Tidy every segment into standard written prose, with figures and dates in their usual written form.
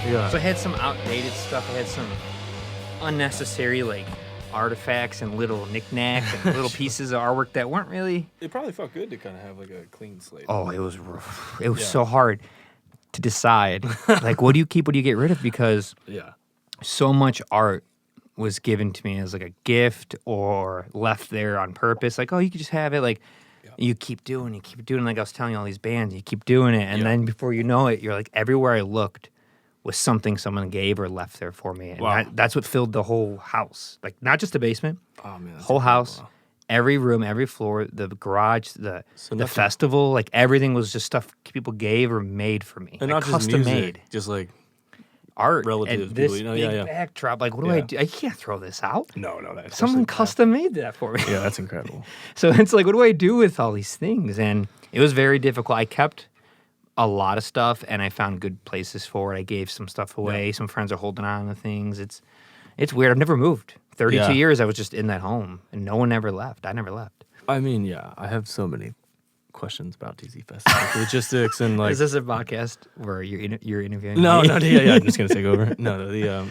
Yeah. So I had some outdated stuff. I had some unnecessary like artifacts and little knickknacks and little pieces of artwork that weren't really. It probably felt good to kind of have like a clean slate. Oh, it was rough. It was so hard to decide. Like, what do you keep? What do you get rid of? Because so much art was given to me as like a gift or left there on purpose. Like, oh, you could just have it. Like, you keep doing, like I was telling you, all these bands, you keep doing it. And then before you know it, you're like, everywhere I looked was something someone gave or left there for me. And that's what filled the whole house. Like, not just the basement, whole house, every room, every floor, the garage, the festival. Like, everything was just stuff people gave or made for me. And like, not just custom music, made. Just like art relative and this people, big backdrop. Like, what do I do? I can't throw this out. No, that's someone custom made that for me. Yeah, that's incredible. So it's like, what do I do with all these things? And it was very difficult. I kept a lot of stuff, and I found good places for it. I gave some stuff away. Yeah. Some friends are holding on to things. It's weird. I've never moved. 32 years I was just in that home, and no one ever left. I never left. I mean, I have so many questions about TZ Fest, like logistics and like. Is this a podcast where you're interviewing? No, I'm just gonna take over. No,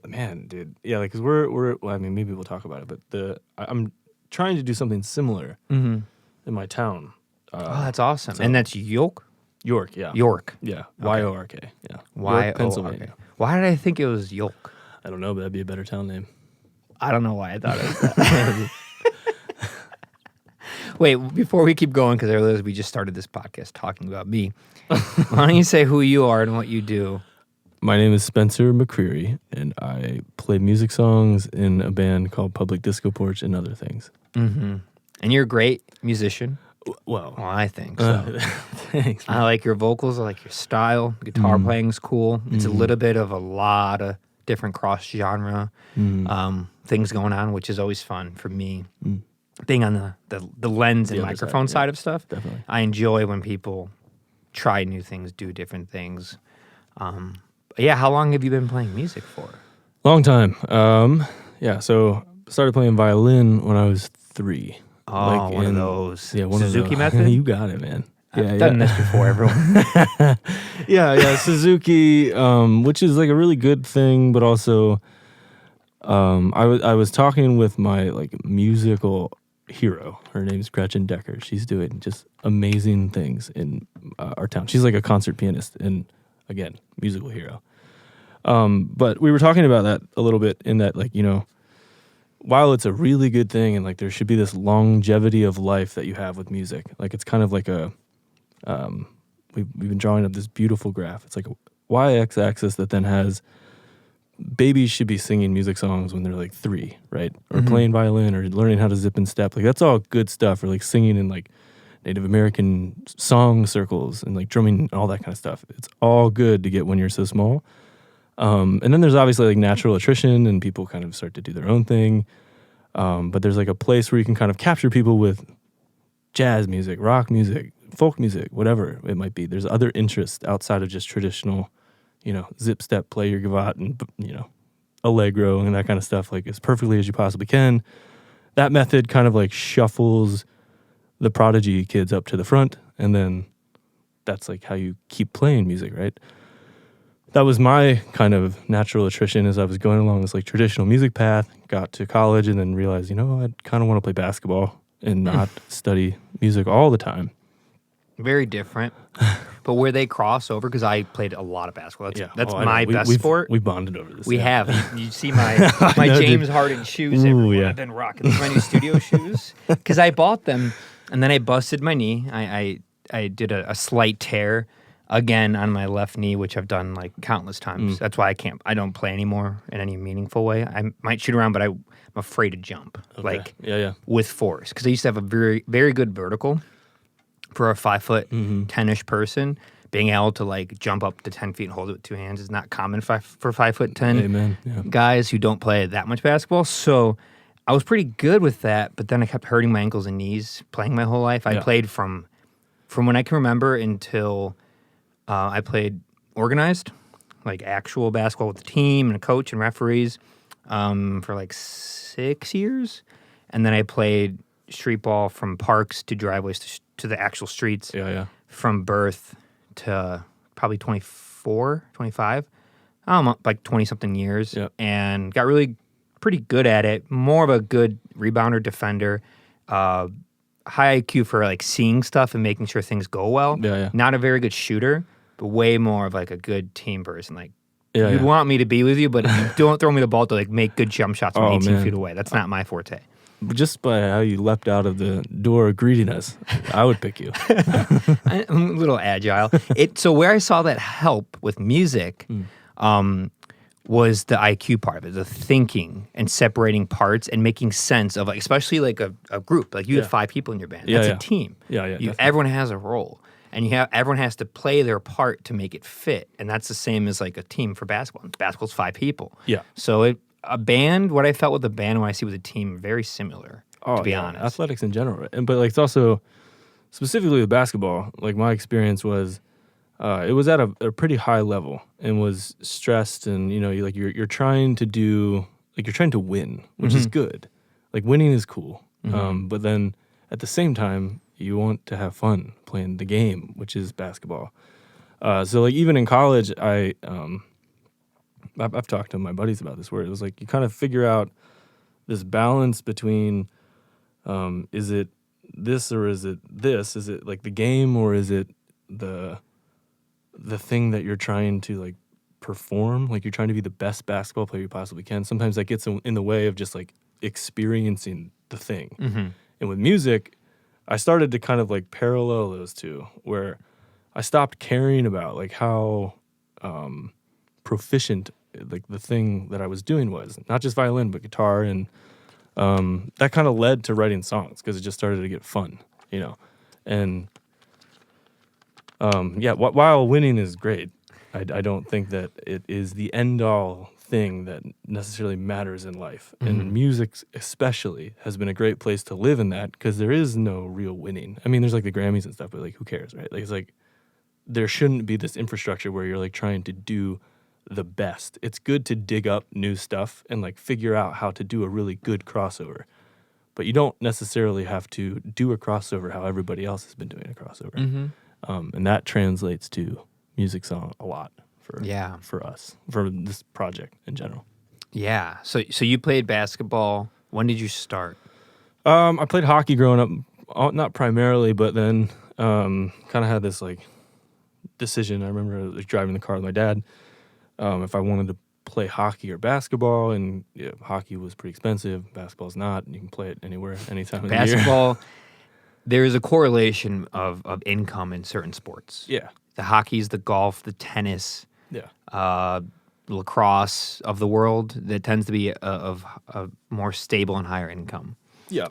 man, dude, like, cause we're. Well, I mean, maybe we'll talk about it, but I'm trying to do something similar in my town. That's awesome, and that's York. York, yeah. York, yeah. York, yeah. York, Pennsylvania. Why did I think it was York? I don't know, but that'd be a better town name. I don't know why I thought it was that. Wait, before we keep going, because I realize we just started this podcast talking about me, why don't you say who you are and what you do? My name is Spencer McCreary, and I play music songs in a band called Public Disco Porch and other things. Mm-hmm. And you're a great musician. Well, I think so. Thanks, man. I like your vocals. I like your style. Guitar playing's cool. It's a little bit of a lot of different cross-genre things going on, which is always fun for me. Being on the lens and microphone side of stuff, definitely. I enjoy when people try new things, do different things. How long have you been playing music for? Long time. So I started playing violin when I was 3. Oh, like one of those. Yeah, one Suzuki of those. method? You got it, man. I've done this before, everyone. Suzuki, which is like a really good thing, but also I was talking with my like musical hero. Her name's Gretchen Decker. She's doing just amazing things in our town. She's like a concert pianist and, again, musical hero. But we were talking about that a little bit in that, like, while it's a really good thing and like there should be this longevity of life that you have with music, like it's kind of like a we've been drawing up this beautiful graph. It's like a y-axis that then has babies should be singing music songs when they're like 3, right? Or playing violin or learning how to zip and step. Like that's all good stuff. Or like singing in like Native American song circles and like drumming and all that kind of stuff. It's all good to get when you're so small. And then there's obviously like natural attrition and people kind of start to do their own thing. But there's like a place where you can kind of capture people with jazz music, rock music, folk music, whatever it might be. There's other interests outside of just traditional, zip step, play your gavotte and, allegro and that kind of stuff, like as perfectly as you possibly can. That method kind of like shuffles the prodigy kids up to the front. And then that's like how you keep playing music, right? That was my kind of natural attrition as I was going along this like traditional music path, got to college and then realized, I kind of want to play basketball and not study music all the time. Very different. But where they cross over, because I played a lot of basketball. That's my best sport. We bonded over this. We have. You see my James Harden shoes everywhere. I've been rocking these, my new studio shoes. Because I bought them, and then I busted my knee. I did a slight tear again on my left knee, which I've done like countless times. That's why I don't play anymore in any meaningful way. I might shoot around, but I'm afraid to jump. Okay. With force. Because I used to have a very, very good vertical for a 5', 10-ish person. Being able to like jump up to 10 feet and hold it with 2 hands is not common for 5'10" guys who don't play that much basketball. So I was pretty good with that, but then I kept hurting my ankles and knees playing my whole life. I played from when I can remember until I played organized, like actual basketball with the team and a coach and referees for like 6 years. And then I played street ball from parks to driveways to the actual streets from birth to probably 24, 25. like 20-something years, Yep. and got really pretty good at it. More of a good rebounder, defender, high IQ for like seeing stuff and making sure things go well. Yeah. Not a very good shooter, but way more of like a good team person. Like Yeah, you'd yeah. want me to be with you, but you don't throw me the ball to like make good jump shots from Oh, 18 man. feet away. That's not my forte. Just by how you leapt out of the door greeting us, I would pick you. I'm a little agile. So where I saw that help with music was the IQ part of it, the thinking and separating parts and making sense of, like, especially like a group. Like you have 5 people in your band. That's a team. Yeah. Everyone has a role, and everyone has to play their part to make it fit. And that's the same as like a team for basketball. Basketball's 5 people. Yeah. So a band, what I felt with the band when I see with a team, very similar. To be honest, athletics in general, right? But like it's also specifically with basketball. Like my experience was, it was at a pretty high level and was stressed, and you're trying to win, which is good. Like winning is cool, but then at the same time you want to have fun playing the game, which is basketball. So like even in college, I've talked to my buddies about this, where it was like you kind of figure out this balance between, is it this or is it this? Is it like the game or is it the thing that you're trying to like perform? Like you're trying to be the best basketball player you possibly can. Sometimes that gets in the way of just like experiencing the thing. And with music, I started to kind of like parallel those two, where I stopped caring about like how proficient like the thing that I was doing was, not just violin but guitar, and that kind of led to writing songs because it just started to get fun, and while winning is great, I don't think that it is the end all thing that necessarily matters in life. And music especially has been a great place to live in that, because there is no real winning. I mean, there's like the Grammys and stuff, but like who cares, right? Like it's like there shouldn't be this infrastructure where you're like trying to do the best. It's good to dig up new stuff and like figure out how to do a really good crossover, but you don't necessarily have to do a crossover how everybody else has been doing a crossover. And that translates to music song a lot for us, for this project in general. Yeah. So you played basketball. When did you start? I played hockey growing up, not primarily, but then kind of had this like decision. I remember like driving the car with my dad, if I wanted to play hockey or basketball, and hockey was pretty expensive. Basketball's not. You can play it anywhere, anytime of the year. Basketball, there is a correlation of income in certain sports. Yeah. The hockey's, the golf, the tennis, lacrosse of the world, that tends to be of a more stable and higher income. Yeah.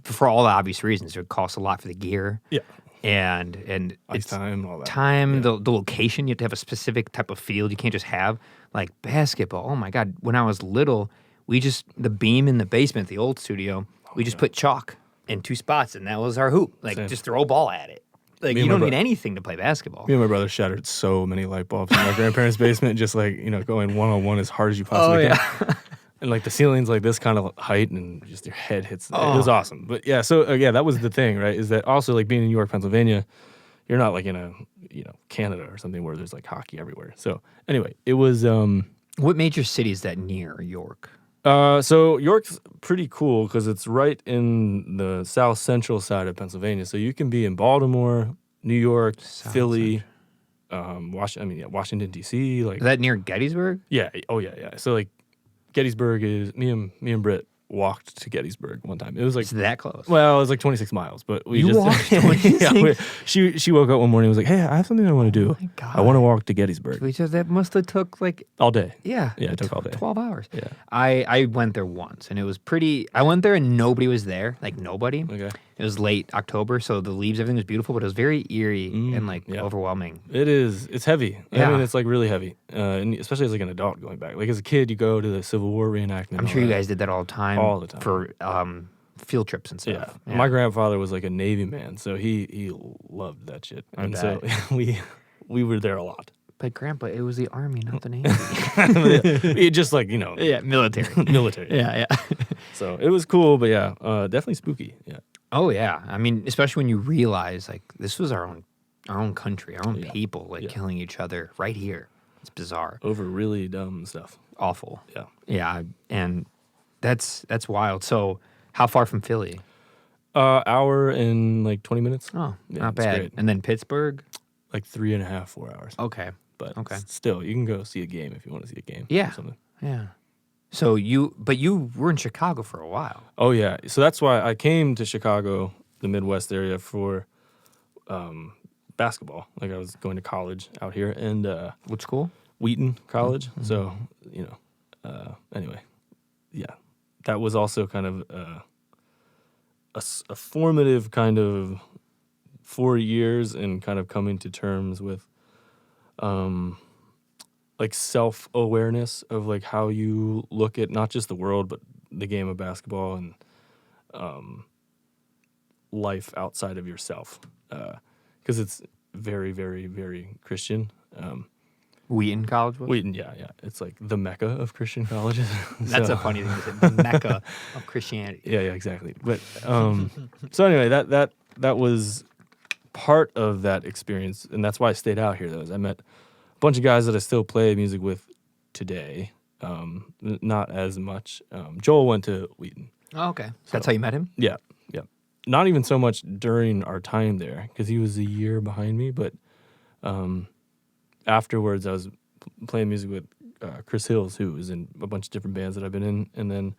For all the obvious reasons. It costs a lot for the gear. Yeah. And ice time, all that. The location, you have to have a specific type of field. You can't just have like basketball. Oh my God. When I was little, the beam in the basement, the old studio, we just put chalk in 2 spots, and that was our hoop. Like just throw a ball at it. Like you don't need anything to play basketball. Me and my brother shattered so many light bulbs in my grandparents' basement, just like, going one-on-one as hard as you possibly can. And like the ceiling's like this kind of height, and just your head hits. It was awesome. But yeah, so that was the thing, right? Is that also like being in New York, Pennsylvania, you're not like in a Canada or something where there's like hockey everywhere. So anyway, it was. What major city is that near York? So York's pretty cool because it's right in the south central side of Pennsylvania. So you can be in Baltimore, New York, Philly, Washington D.C. Like is that near Gettysburg? Yeah. Oh yeah. So like Gettysburg is me and Britt walked to Gettysburg one time. It was like it's that close. Well, it was like 26 miles, but we walked 26? She woke up one morning and was like, "Hey, I have something I want to do. Oh my God. I want to walk to Gettysburg." That must have took like all day. Yeah, it took all day. 12 hours. Yeah. I went there once, and it was pretty. I went there and nobody was there, like nobody. Okay. It was late October, so the leaves, everything was beautiful, but it was very eerie and like overwhelming. It is. It's heavy. Yeah. I mean, it's like really heavy, and especially as like an adult going back. Like as a kid, you go to the Civil War reenactment. I'm sure you guys did that all the time. All the time. For field trips and stuff. Yeah. My grandfather was like a Navy man, so he loved that shit, and so we were there a lot. But Grandpa, it was the Army, not the Navy. It just like Yeah, military. military. Yeah. So it was cool, but definitely spooky. Yeah. Oh yeah, I mean, especially when you realize like this was our own country, our own people, like killing each other right here. It's bizarre. over really dumb stuff. Awful. Yeah. Yeah, and that's wild. So, how far from Philly? Hour and like 20 minutes. Oh, Yeah, not it's bad. great. And then Pittsburgh? Like 3.5, 4 hours. Okay. But Okay. still, you can go see a game if you want to see a game. Yeah. Or something. Yeah. So you were in Chicago for a while. Oh, yeah. So that's why I came to Chicago, the Midwest area, for basketball. Like I was going to college out here. And What school? Wheaton College. Mm-hmm. So, anyway, yeah. That was also kind of a formative kind of 4 years and kind of coming to terms with like self-awareness of like how you look at not just the world but the game of basketball and life outside of yourself, because it's very, very, very Christian. Wheaton College was? Wheaton, yeah. It's like the Mecca of Christian colleges. That's a funny thing to say. The Mecca of Christianity. Yeah, exactly. But so anyway, that was part of that experience, and that's why I stayed out here. Though, is I met a bunch of guys that I still play music with today. Not as much. Joel went to Wheaton. Oh, okay. So that's how you met him? Yeah. Not even so much during our time there, because he was a year behind me, but afterwards I was playing music with Chris Hills, who was in a bunch of different bands that I've been in, and then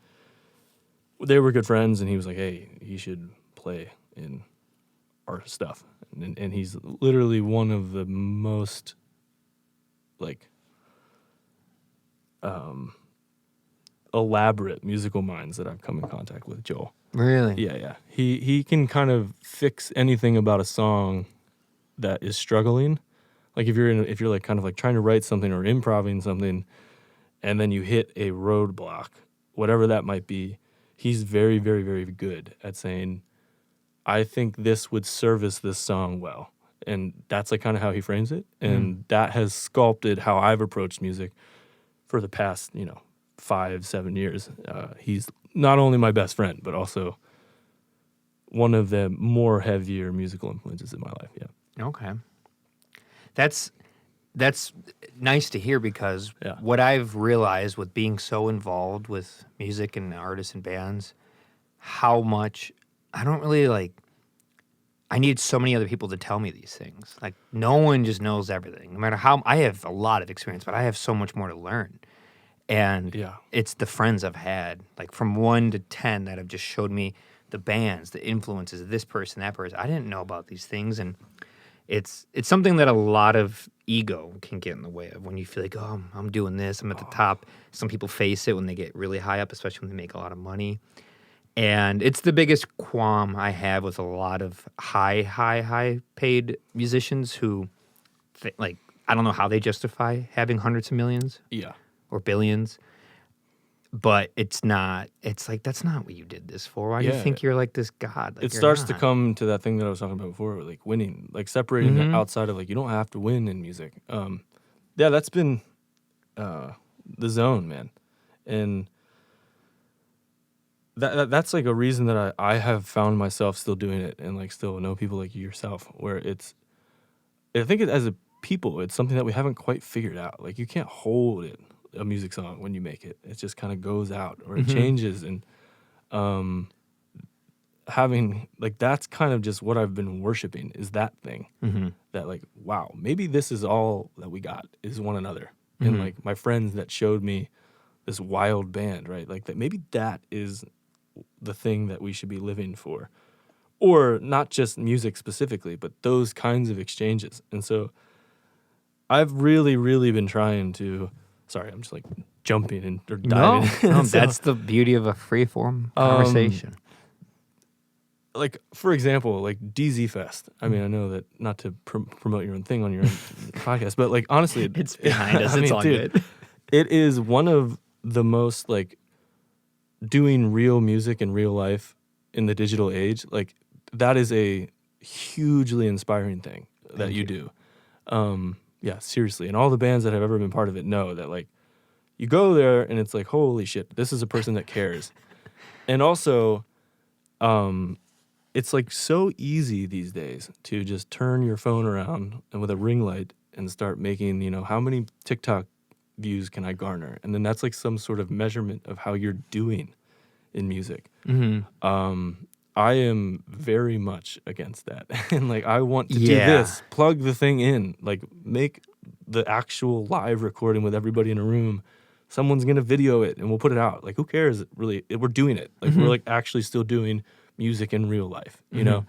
they were good friends, and he was like, hey, he should play in our stuff. And he's literally one of the most, like, elaborate musical minds that I've come in contact with, Joel. Really? Yeah. He can kind of fix anything about a song that is struggling. Like if you're like kind of like trying to write something or improvising something, and then you hit a roadblock, whatever that might be, he's very, very, very good at saying, I think this would service this song well. And that's like kind of how he frames it. And that has sculpted how I've approached music for the past, 5-7 years. He's not only my best friend, but also one of the more heavier musical influences in my life. Yeah. Okay. That's nice to hear, because Yeah. what I've realized with being so involved with music and artists and bands, how much I don't really I need so many other people to tell me these things. Like, no one just knows everything. No matter how, I have a lot of experience, but I have so much more to learn. And it's the friends I've had, like from 1 to 10, that have just showed me the bands, the influences of this person, that person. I didn't know about these things, and it's something that a lot of ego can get in the way of when you feel like, oh, I'm doing this, I'm at the top. Some people face it when they get really high up, especially when they make a lot of money. And it's the biggest qualm I have with a lot of high paid musicians who, I don't know how they justify having hundreds of millions. Yeah. Or billions, but it's not. It's like, that's not what you did this for. Why do you think you're like this god? Like, it starts to come to that thing that I was talking about before, like winning, like separating it outside of like, you don't have to win in music. That's been the zone, man, and that's like a reason that I have found myself still doing it, and like still know people like yourself, where I think as a people, it's something that we haven't quite figured out. Like, you can't hold it. A music song when you make it just kind of goes out, or it changes, and having like, that's kind of just what I've been worshiping, is that thing that like, wow, maybe this is all that we got, is one another. And like my friends that showed me this wild band, right? Like, that maybe that is the thing that we should be living for, or not just music specifically, but those kinds of exchanges. And so I've really, really been trying to. Sorry, I'm just like jumping and or diving. No, that's the beauty of a free-form conversation. Like, for example, like DZ Fest. I mean, I know that not to promote your own thing on your own podcast, but like, honestly, it's behind us. It's all good. It is one of the most like doing real music in real life in the digital age. Like, that is a hugely inspiring thing that you do. Yeah, seriously. And all the bands that have ever been part of it know that, like, you go there and it's like, holy shit, this is a person that cares. And also, it's like so easy these days to just turn your phone around and with a ring light and start making, how many TikTok views can I garner? And then that's like some sort of measurement of how you're doing in music. I am very much against that. And like, I want to do this, plug the thing in, like make the actual live recording with everybody in a room. Someone's going to video it and we'll put it out. Like, who cares? Really, we're doing it. Like, we're like actually still doing music in real life, you know?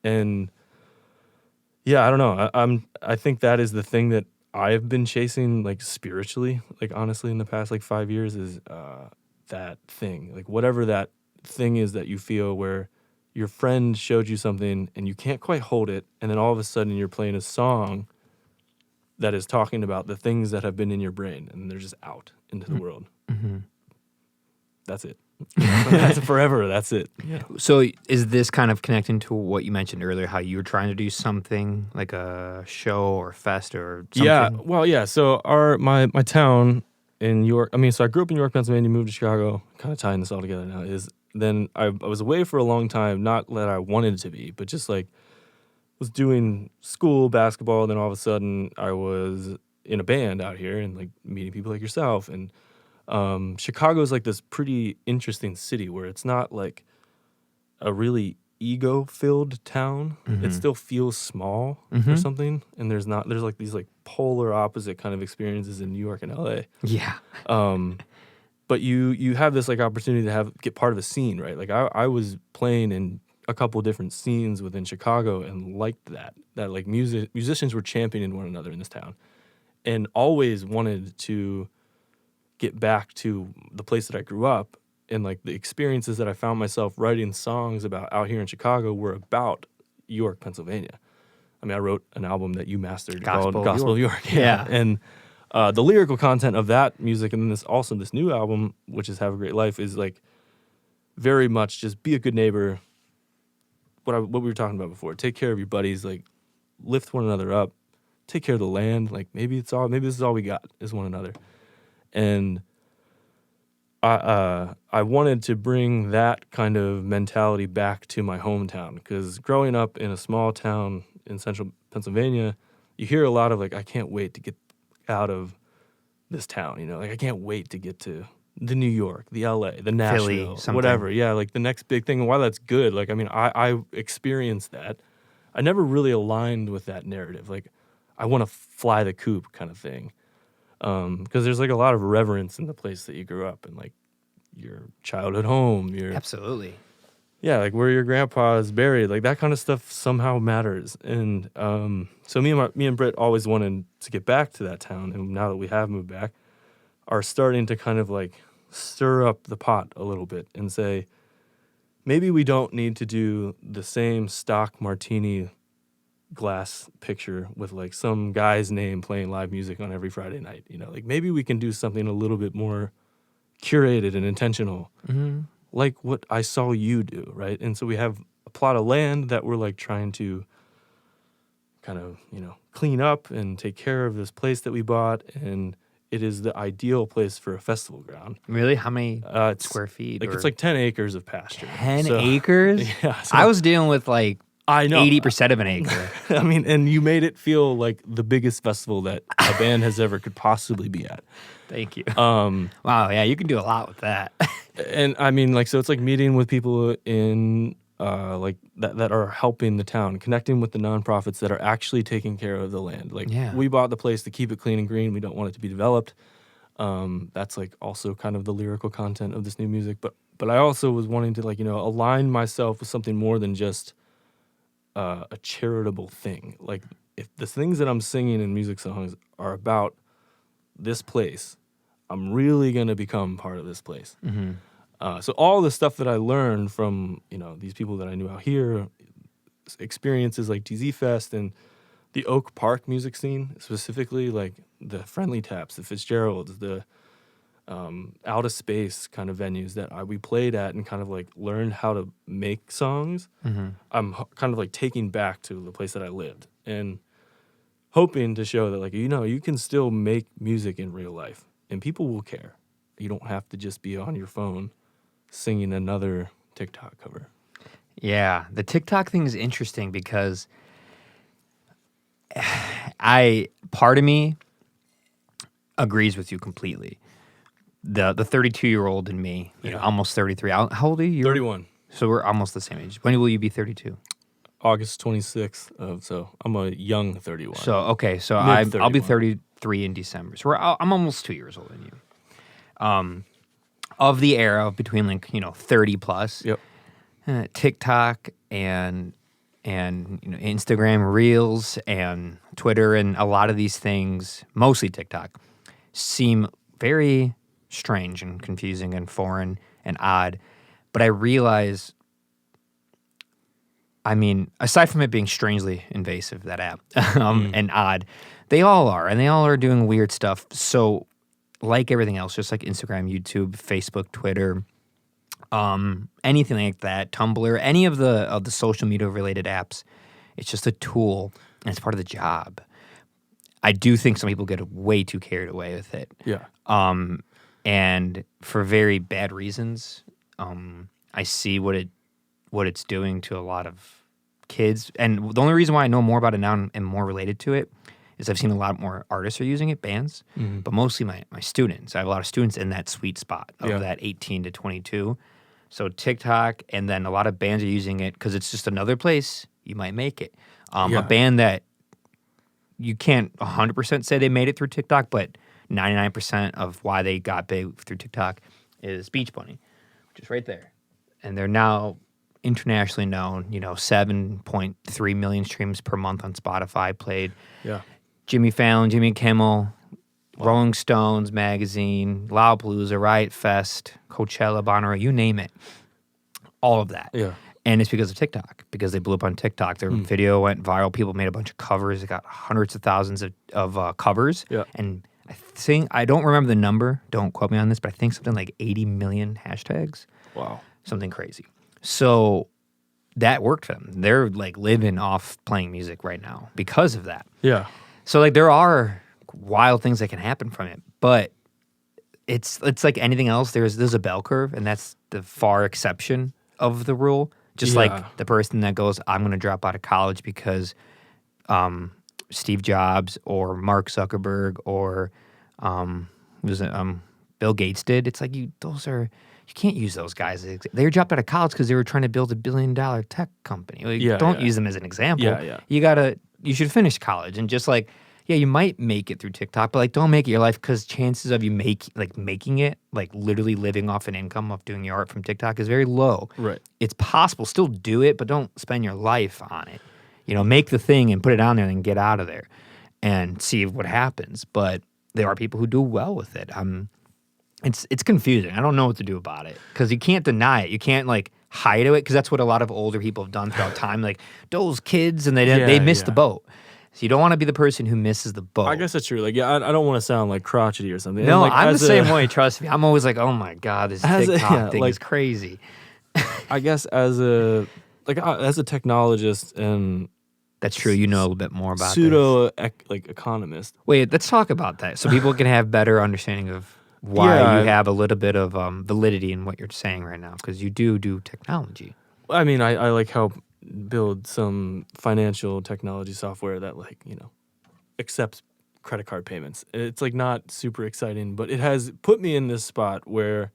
And yeah, I don't know. I think that is the thing that I've been chasing, like spiritually, like honestly, in the past like 5 years is that thing, like whatever that thing is that you feel where your friend showed you something and you can't quite hold it, and then all of a sudden you're playing a song that is talking about the things that have been in your brain and they're just out into the world. That's it. That's forever. That's it. Yeah. So is this kind of connecting to what you mentioned earlier, how you were trying to do something like a show or fest or something? Yeah. Well, yeah. So my town in York, so I grew up in York, Pennsylvania, moved to Chicago, kind of tying this all together now, is then I was away for a long time, not that I wanted to be, but just like was doing school, basketball, and then all of a sudden I was in a band out here and like meeting people like yourself. And Chicago is like this pretty interesting city where it's not like a really ego-filled town. It still feels small or something, and there's like these like polar opposite kind of experiences in New York and LA. Yeah. But you have this like opportunity to get part of a scene, right? Like I was playing in a couple different scenes within Chicago and liked that like musicians were championing one another in this town, and always wanted to get back to the place that I grew up, and like the experiences that I found myself writing songs about out here in Chicago were about York, Pennsylvania. I wrote an album that you mastered called Gospel of York. Yeah. And the lyrical content of that music, and then this new album, which is Have a Great Life, is like very much just be a good neighbor. What we were talking about before, take care of your buddies, like lift one another up, take care of the land. Like maybe this is all we got is one another. And I wanted to bring that kind of mentality back to my hometown, because growing up in a small town in central Pennsylvania, you hear a lot of like, I can't wait to get out of this town, like I can't wait to get to the New York, the LA, the Nashville, Philly, whatever. Yeah, like the next big thing. And while that's good, like, I experienced that. I never really aligned with that narrative. Like, I want to fly the coop kind of thing. Because there's like a lot of reverence in the place that you grew up and like your childhood home. Absolutely. Yeah, like where your grandpa is buried, like that kind of stuff somehow matters. And so me and Britt always wanted to get back to that town, and now that we have moved back, are starting to kind of like stir up the pot a little bit and say, maybe we don't need to do the same stock martini glass picture with like some guy's name playing live music on every Friday night. Like maybe we can do something a little bit more curated and intentional, like what I saw you do, right? And so we have a plot of land that we're like trying to kind of, clean up and take care of this place that we bought, and it is the ideal place for a festival ground. Really? How many square feet? Like it's like 10 acres of pasture. 10 acres? Yeah. So I was dealing with like I know 80% of an acre. And you made it feel like the biggest festival that a band has ever could possibly be at. Thank you. Wow, yeah, you can do a lot with that. And so it's like meeting with people in like that are helping the town, connecting with the nonprofits that are actually taking care of the land. Like we bought the place to keep it clean and green. We don't want it to be developed. That's like also kind of the lyrical content of this new music. But I also was wanting to like, align myself with something more than just a charitable thing. Like if the things that I'm singing in music songs are about this place, I'm really going to become part of this place. So all the stuff that I learned from, these people that I knew out here, experiences like TZ Fest and the Oak Park music scene, specifically like the Friendly Taps, the Fitzgeralds, the out of space kind of venues that we played at and kind of like learned how to make songs. I'm kind of like taking back to the place that I lived and hoping to show that like, you can still make music in real life and people will care. You don't have to just be on your phone singing another TikTok cover. Yeah, the TikTok thing is interesting because Part of me agrees with you completely. The 32-year-old in me, almost 33. How old are you? 31. So we're almost the same age. When will you be 32? August 26th. So I'm a young 31. So okay, so Mid I'll be 31. 33 in December. So I'm almost 2 years older than you. Of the era between 30 plus, Yep. TikTok and Instagram Reels and Twitter and a lot of these things, mostly TikTok, seem very strange and confusing and foreign and odd. But I realize, aside from it being strangely invasive, that app, and odd, they all are. And they all are doing weird stuff. So like everything else, just like Instagram, YouTube, Facebook, Twitter, anything like that, Tumblr, any of the social media related apps, it's just a tool and it's part of the job. I do think some people get way too carried away with it. Yeah. And for very bad reasons. I see what it's doing to a lot of kids. And the only reason why I know more about it now and am more related to it is I've seen a lot more artists are using it, bands, but mostly my students. I have a lot of students in that sweet spot of that 18 to 22. So TikTok, and then a lot of bands are using it because it's just another place you might make it. A band that you can't 100% say they made it through TikTok, but 99% of why they got big through TikTok is Beach Bunny, which is right there. And they're now internationally known, 7.3 million streams per month on Spotify played. Yeah. Jimmy Fallon, Jimmy Kimmel, Rolling Stones magazine, Lollapalooza, Riot Fest, Coachella, Bonnaroo, you name it. All of that. Yeah. And it's because of TikTok, because they blew up on TikTok. Their video went viral. People made a bunch of covers. It got hundreds of thousands of covers. Yeah. And I don't remember the number. Don't quote me on this, but I think something like 80 million hashtags. Wow. Something crazy. So that worked for them. They're living off playing music right now because of that. Yeah. So there are wild things that can happen from it, but it's like anything else. There's a bell curve, and that's the far exception of the rule. Just like the person that goes, I'm going to drop out of college because Steve Jobs or Mark Zuckerberg or Bill Gates did. It's like you can't use those guys. They dropped out of college because they were trying to build $1 billion tech company. Don't use them as an example. Yeah. You should finish college and just you might make it through TikTok, but don't make it your life because chances of you making it, literally living off an income of doing your art from TikTok is very low. Right. It's possible. Still do it, but don't spend your life on it. Make the thing and put it on there and get out of there and see what happens. But there are people who do well with it. It's confusing. I don't know what to do about it because you can't deny it. You can't hide it because that's what a lot of older people have done throughout time. Those kids and they missed the boat. So you don't want to be the person who misses the boat. I guess that's true. I don't want to sound crotchety or something. No, and, I'm the same way. Trust me. I'm always oh my god, this TikTok thing is crazy. I guess as a technologist and that's true. You know a little bit more about economist. Wait, let's talk about that so people can have better understanding of why you have a little bit of validity in what you're saying right now because you do technology. I mean, I help build some financial technology software that accepts credit card payments. It's not super exciting, but it has put me in this spot where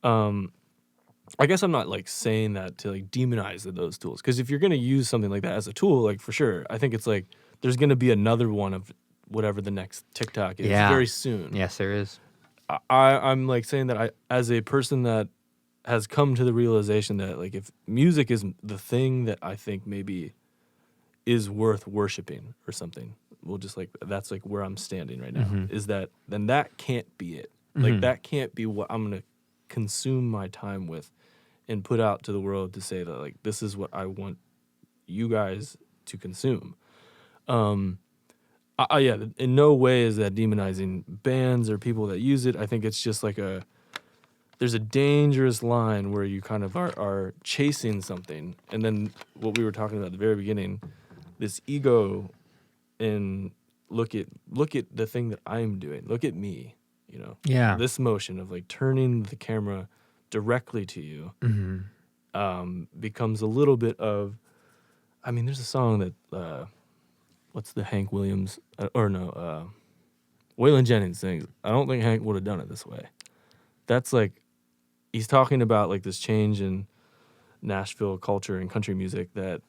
I guess I'm not saying that to demonize those tools because if you're going to use something like that as a tool, for sure, I think it's there's going to be another one of whatever the next TikTok is very soon. Yes, there is. I'm saying that I, as a person that has come to the realization that if music is the thing that I think maybe is worth worshiping or something, we'll just that's where I'm standing right now, is that then that can't be it. That can't be what I'm going to consume my time with and put out to the world to say that this is what I want you guys to consume. In no way is that demonizing bands or people that use it. I think it's just there's a dangerous line where you kind of are chasing something, and then what we were talking about at the very beginning, this ego, and look at the thing that I'm doing. Look at me, this motion of turning the camera directly to you becomes a little bit of. I mean, there's a song that what's the Hank Williams Waylon Jennings thing. I don't think Hank would have done it this way. That's like, he's talking about like this change in Nashville culture and country music that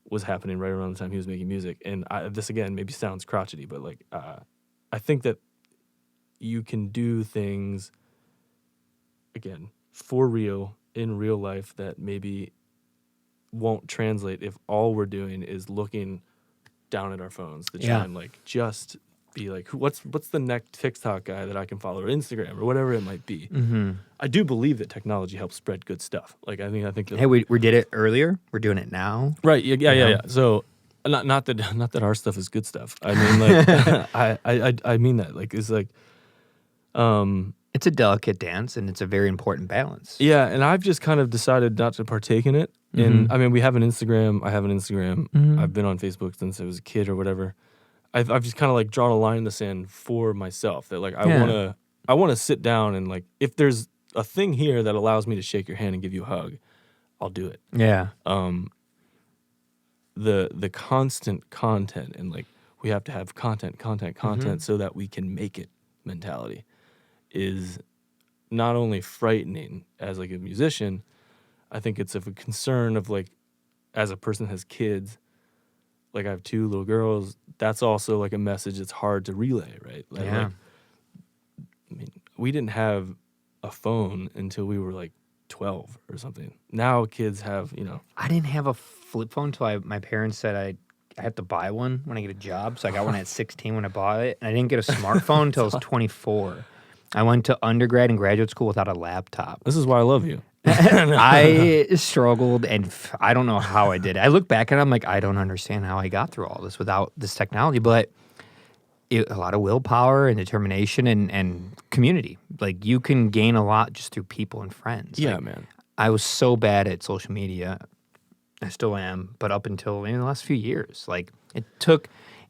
was happening right around the time he was making music. And this again maybe sounds crotchety, but like I think that you can do things again for real in real life that maybe won't translate if all we're doing is looking down at our phones to try and like just be like, what's the next TikTok guy that I can follow, or Instagram, or whatever it might be. Mm-hmm. I do believe that technology helps spread good stuff. Like I think that, hey, we did it earlier. We're doing it now. Right? Yeah. So not that our stuff is good stuff. I mean, like I mean that. Like it's like, it's a delicate dance and it's a very important balance. Yeah, and I've just kind of decided not to partake in it. And I mean, we have an Instagram. I have an Instagram. I've been on Facebook since I was a kid or whatever. I've just kind of like drawn a line in the sand for myself that like I want to sit down and like, if there's a thing here that allows me to shake your hand and give you a hug, I'll do it. Yeah. The constant content and like we have to have content so that we can make it mentality is not only frightening as like a musician. I think it's of a concern of like, as a person that has kids, like I have 2 little girls, that's also like a message that's hard to relay, right? Like, yeah. Like, I mean, we didn't have a phone until we were like 12 or something. Now kids have, I didn't have a flip phone until my parents said I have to buy one when I get a job. So I got one at 16 when I bought it. And I didn't get a smartphone until I was 24. I went to undergrad and graduate school without a laptop. This is why I love you. I struggled, and I don't know how I did it. I look back and I'm like, I don't understand how I got through all this without this technology. But a lot of willpower and determination and community. Like, you can gain a lot just through people and friends. Yeah, like, man. I was so bad at social media. I still am, but up until maybe the last few years. Like, it took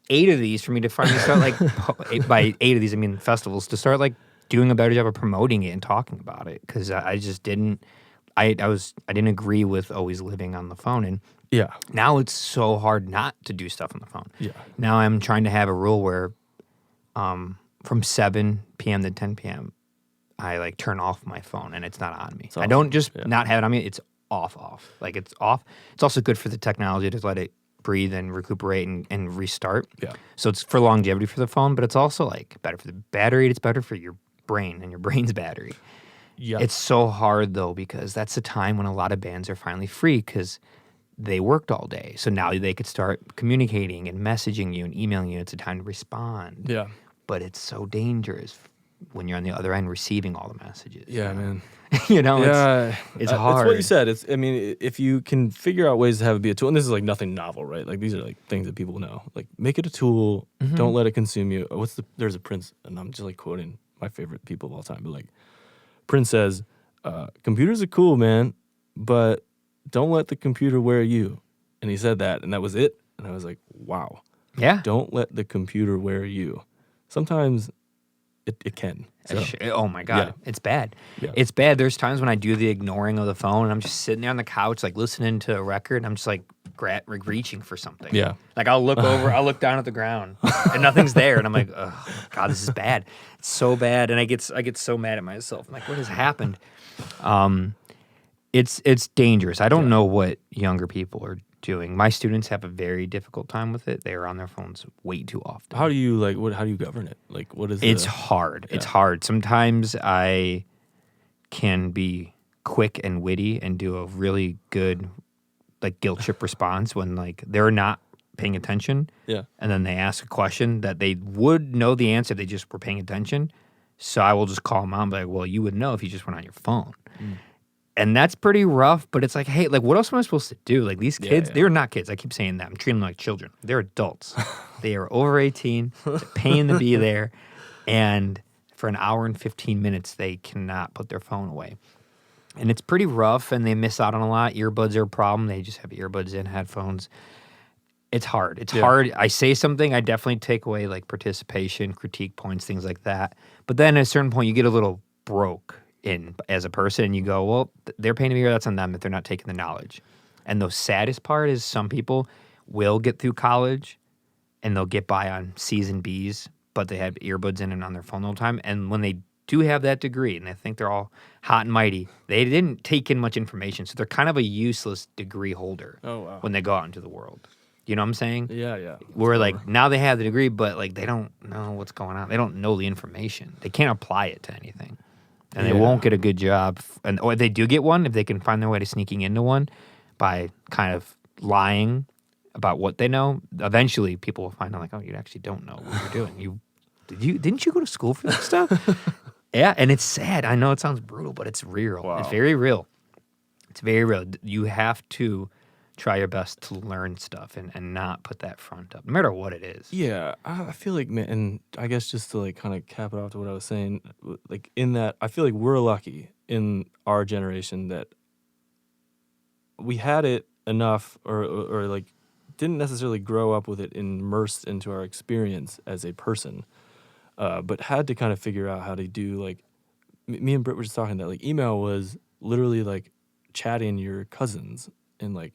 8 of these for me to finally start, like, by 8 of these, I mean festivals, to start, like, doing a better job of promoting it and talking about it, because I just didn't. I didn't agree with always living on the phone, and now it's so hard not to do stuff on the phone. Yeah. Now I'm trying to have a rule where, from 7 p.m. to 10 p.m. I like turn off my phone and it's not on me. Awesome. I don't just not have it on me. It's off. Like, it's off. It's also good for the technology to let it breathe and recuperate and restart. Yeah. So it's for longevity for the phone, but it's also like better for the battery. It's better for your brain and your brain's battery. Yeah. It's so hard though, because that's the time when a lot of bands are finally free because they worked all day. So now they could start communicating and messaging you and emailing you. It's a time to respond. Yeah. But it's so dangerous when you're on the other end receiving all the messages. Yeah, man. It's hard. It's what you said. I mean, if you can figure out ways to have it be a tool, and this is like nothing novel, right? Like, these are like things that people know. Like, make it a tool. Mm-hmm. Don't let it consume you. There's a Prince, and I'm just like quoting my favorite people of all time, but like, Prince says, computers are cool, man, but don't let the computer wear you. And he said that, and that was it. And I was like, wow. Yeah. Don't let the computer wear you. Sometimes it can. So, oh my God. Yeah. It's bad. Yeah. It's bad. There's times when I do the ignoring of the phone and I'm just sitting there on the couch, like listening to a record. And I'm just like reaching for something. Yeah. Like, I'll look over, I'll look down at the ground and nothing's there. And I'm like, oh God, this is bad. It's so bad. And I get so mad at myself. I'm like, what has happened? It's dangerous. I don't know what younger people are doing. My students have a very difficult time with it. They are on their phones way too often. How do you how do you govern it? Like, what is It's hard. Yeah. It's hard. Sometimes I can be quick and witty and do a really good like guilt trip response when like they're not paying attention. Yeah. And then they ask a question that they would know the answer if they just were paying attention. So I will just call them out and be like, well, you would know if you just went on your phone. Mm. And that's pretty rough, but it's like, hey, like, what else am I supposed to do? Like, these kids, they're not kids. I keep saying that. I'm treating them like children. They're adults. They are over 18. It's a pain to be there. And for an hour and 15 minutes, they cannot put their phone away. And it's pretty rough, and they miss out on a lot. Earbuds are a problem. They just have earbuds in, headphones. It's hard. It's hard. I say something, I definitely take away, like, participation, critique points, things like that. But then at a certain point, you get a little broke in as a person, and you go, well, they're paying me here, that's on them if they're not taking the knowledge. And the saddest part is some people will get through college and they'll get by on C's and B's, but they have earbuds in and on their phone all the time. And when they do have that degree, and I think they're all hot and mighty, they didn't take in much information, so they're kind of a useless degree holder. Oh, wow. When they go out into the world. You know what I'm saying? Yeah. Where like now they have the degree, but like they don't know what's going on. They don't know the information. They can't apply it to anything, and they won't get a good job. Or if they do get one, if they can find their way to sneaking into one by kind of lying about what they know, eventually people will find out like, oh, you actually don't know what you're doing. Didn't you go to school for this stuff? Yeah, and it's sad. I know it sounds brutal, but it's real. Wow. It's very real. It's very real. You have to try your best to learn stuff and not put that front up, no matter what it is. Yeah, I feel like, man, and I guess just to like kind of cap it off to what I was saying, like in that, I feel like we're lucky in our generation that we had it enough or like didn't necessarily grow up with it immersed into our experience as a person, but had to kind of figure out how to do like, me and Britt were just talking that like email was literally like chatting your cousins and like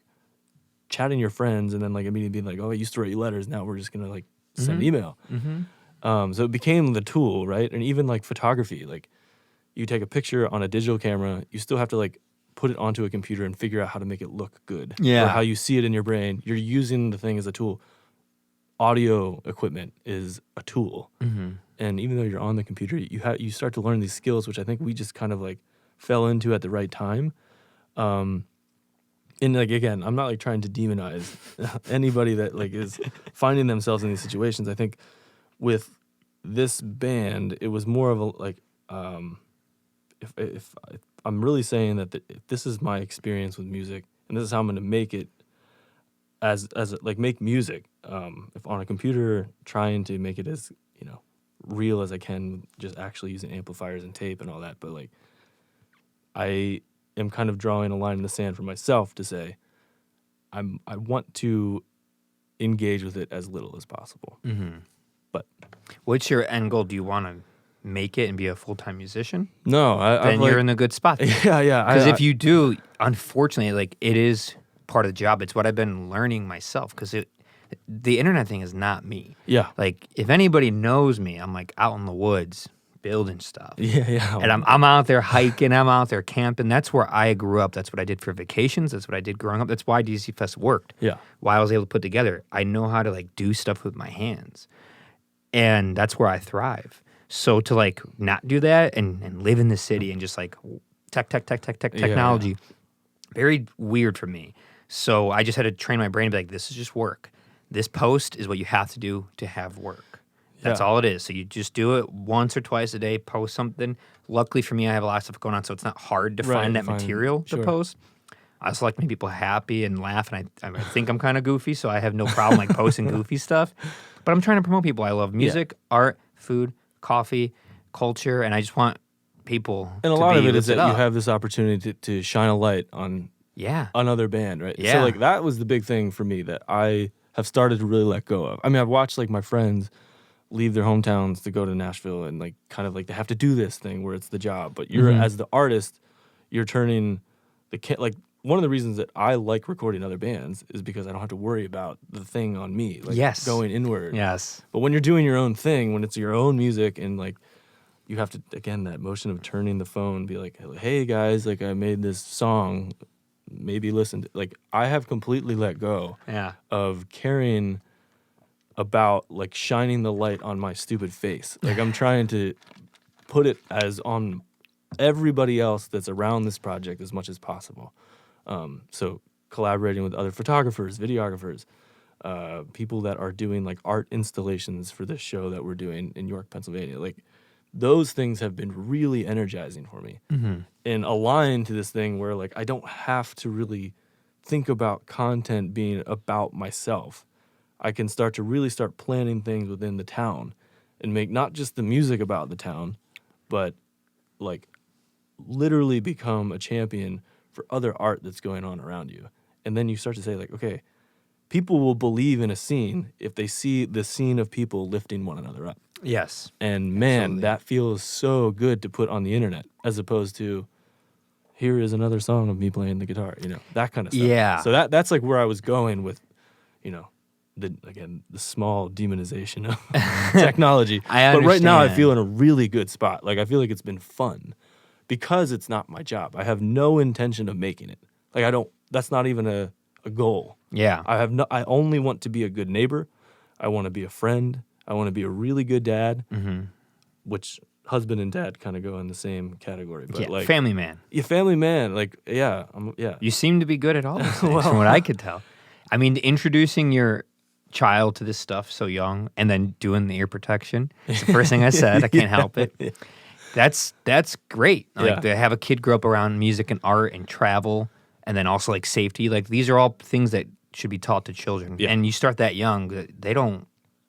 chatting your friends and then like immediately being like, oh, I used to write you letters. Now we're just going to like send email. So it became the tool, right? And even like photography, like you take a picture on a digital camera, you still have to like put it onto a computer and figure out how to make it look good. Yeah. Or how you see it in your brain. You're using the thing as a tool. Audio equipment is a tool. And even though you're on the computer, you start to learn these skills, which I think we just kind of like fell into at the right time. And like, again, I'm not like trying to demonize anybody that like is finding themselves in these situations. I think with this band, it was more of a like, if I'm really saying that if this is my experience with music and this is how I'm going to make it as like make music, if on a computer trying to make it as, you know, real as I can, just actually using amplifiers and tape and all that. But like, I am kind of drawing a line in the sand for myself to say, I want to engage with it as little as possible. But what's your end goal? Do you want to make it and be a full-time musician? No, then you're in a good spot. Yeah. Because if you do, unfortunately, like it is part of the job. It's what I've been learning myself. Because the internet thing is not me. Yeah. Like if anybody knows me, I'm like out in the woods building stuff. Yeah. And I'm out there hiking. I'm out there camping. That's where I grew up. That's what I did for vacations. That's what I did growing up. That's why DC Fest worked. Yeah. Why I was able to put together. I know how to like do stuff with my hands. And that's where I thrive. So to like not do that and live in the city and just like technology, very weird for me. So I just had to train my brain to be like, this is just work. This post is what you have to do to have work. That's all it is. So you just do it once or twice a day, post something. Luckily for me, I have a lot of stuff going on, so it's not hard to find that material to post. I just like to make people happy and laugh, and I think I'm kind of goofy, so I have no problem like posting goofy stuff. But I'm trying to promote people. I love music, art, food, coffee, culture, and I just want people and a to lot be of it is that lifted you up. have this opportunity to shine a light on another band, right? Yeah. So like that was the big thing for me that I have started to really let go of. I mean, I've watched like my friends leave their hometowns to go to Nashville and like kind of like they have to do this thing where it's the job. But you're as the artist, you're turning like one of the reasons that I like recording other bands is because I don't have to worry about the thing on me, like going inward. Yes. But when you're doing your own thing, when it's your own music and like you have to, again, that motion of turning the phone, be like, hey guys, like I made this song, maybe listen to, like I have completely let go of caring about like shining the light on my stupid face. Like I'm trying to put it as on everybody else that's around this project as much as possible. So collaborating with other photographers, videographers, people that are doing like art installations for this show that we're doing in York, Pennsylvania. Like those things have been really energizing for me and aligned to this thing where like I don't have to really think about content being about myself. I can start planning things within the town and make not just the music about the town, but like literally become a champion for other art that's going on around you. And then you start to say like, okay, people will believe in a scene if they see the scene of people lifting one another up. Yes. And man, that feels so good to put on the internet as opposed to here is another song of me playing the guitar, you know, that kind of stuff. Yeah. So that's like where I was going with, you know, the small demonization of technology. I But right now I understand. feel in a really good spot. Like I feel like it's been fun because it's not my job. I have no intention of making it. Like that's not even a goal. Yeah. I only want to be a good neighbor. I want to be a friend. I want to be a really good dad, which husband and dad kind of go in the same category. But Yeah, like family man. yeah, family man. Like yeah, yeah. You seem to be good at all those things, from what I could tell. I mean, introducing your child to this stuff so young and then doing the ear protection. It's the first thing I said. I can't help it. That's great. Like Yeah. to have a kid grow up around music and art and travel and then also like safety. Like these are all things that should be taught to children. Yeah. And you start that young, they don't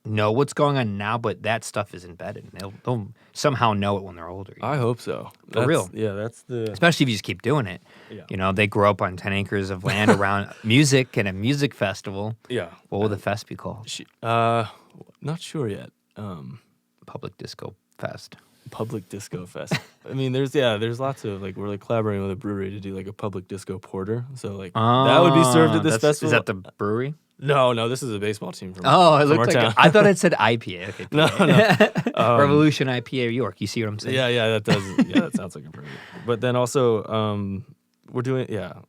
know what's going on now, but that stuff is embedded. And they'll somehow know it when they're older. I hope so. For real. Yeah, that's the Especially if you just keep doing it. Yeah. You know, they grow up on 10 acres of land around music and a music festival. yeah. What would the fest be called? Not sure yet. Public Disco Fest. Public Disco Fest. I mean, there's lots of like we're like collaborating with a brewery to do like a public disco porter. So like that would be served at this festival. Is that the brewery? No, this is a baseball team from Oh, it from looked our like town. I thought it said IPA. Okay, No. Revolution IPA York. You see what I'm saying? Yeah, that does. Yeah, that sounds like a brewery. But then also, we're doing. Yeah,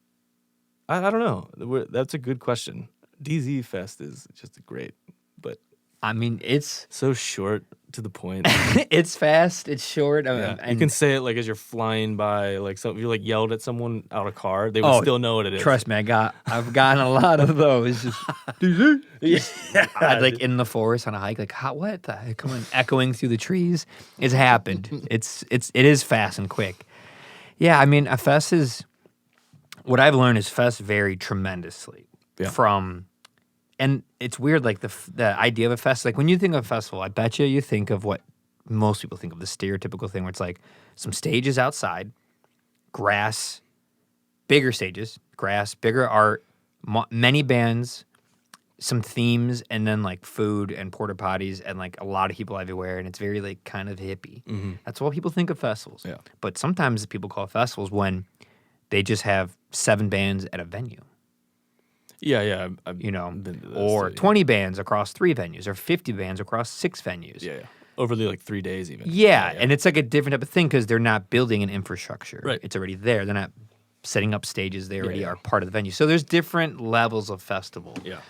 I don't know. That's a good question. DZ Fest is just great, but I mean, it's so short to the point. it's fast. It's short. Yeah. And You can say it like as you're flying by, like if you like yelled at someone out of a car, they would still know what it is. Trust me, I've gotten a lot of those. I'd like in the forest on a hike, like what the heck, coming echoing through the trees. It's happened. It is fast and quick. Yeah, I mean, a fest is what I've learned is fests vary tremendously from. And it's weird, like the idea of a fest. Like when you think of a festival, I bet you think of what most people think of, the stereotypical thing where it's like some stages outside, grass, bigger stages, grass, bigger art, many bands, some themes, and then like food and porta potties and like a lot of people everywhere. And it's very like kind of hippie. Mm-hmm. That's what people think of festivals. Yeah. But sometimes people call it festivals when they just have 7 bands at a venue. Yeah. I've You know, been to those or too, 20 bands across 3 venues, or 50 bands across 6 venues. Yeah. Over the like 3 days even. Yeah, and it's like a different type of thing because they're not building an infrastructure. Right. It's already there. They're not setting up stages. They already yeah. are part of the venue. So there's different levels of festival. Yeah.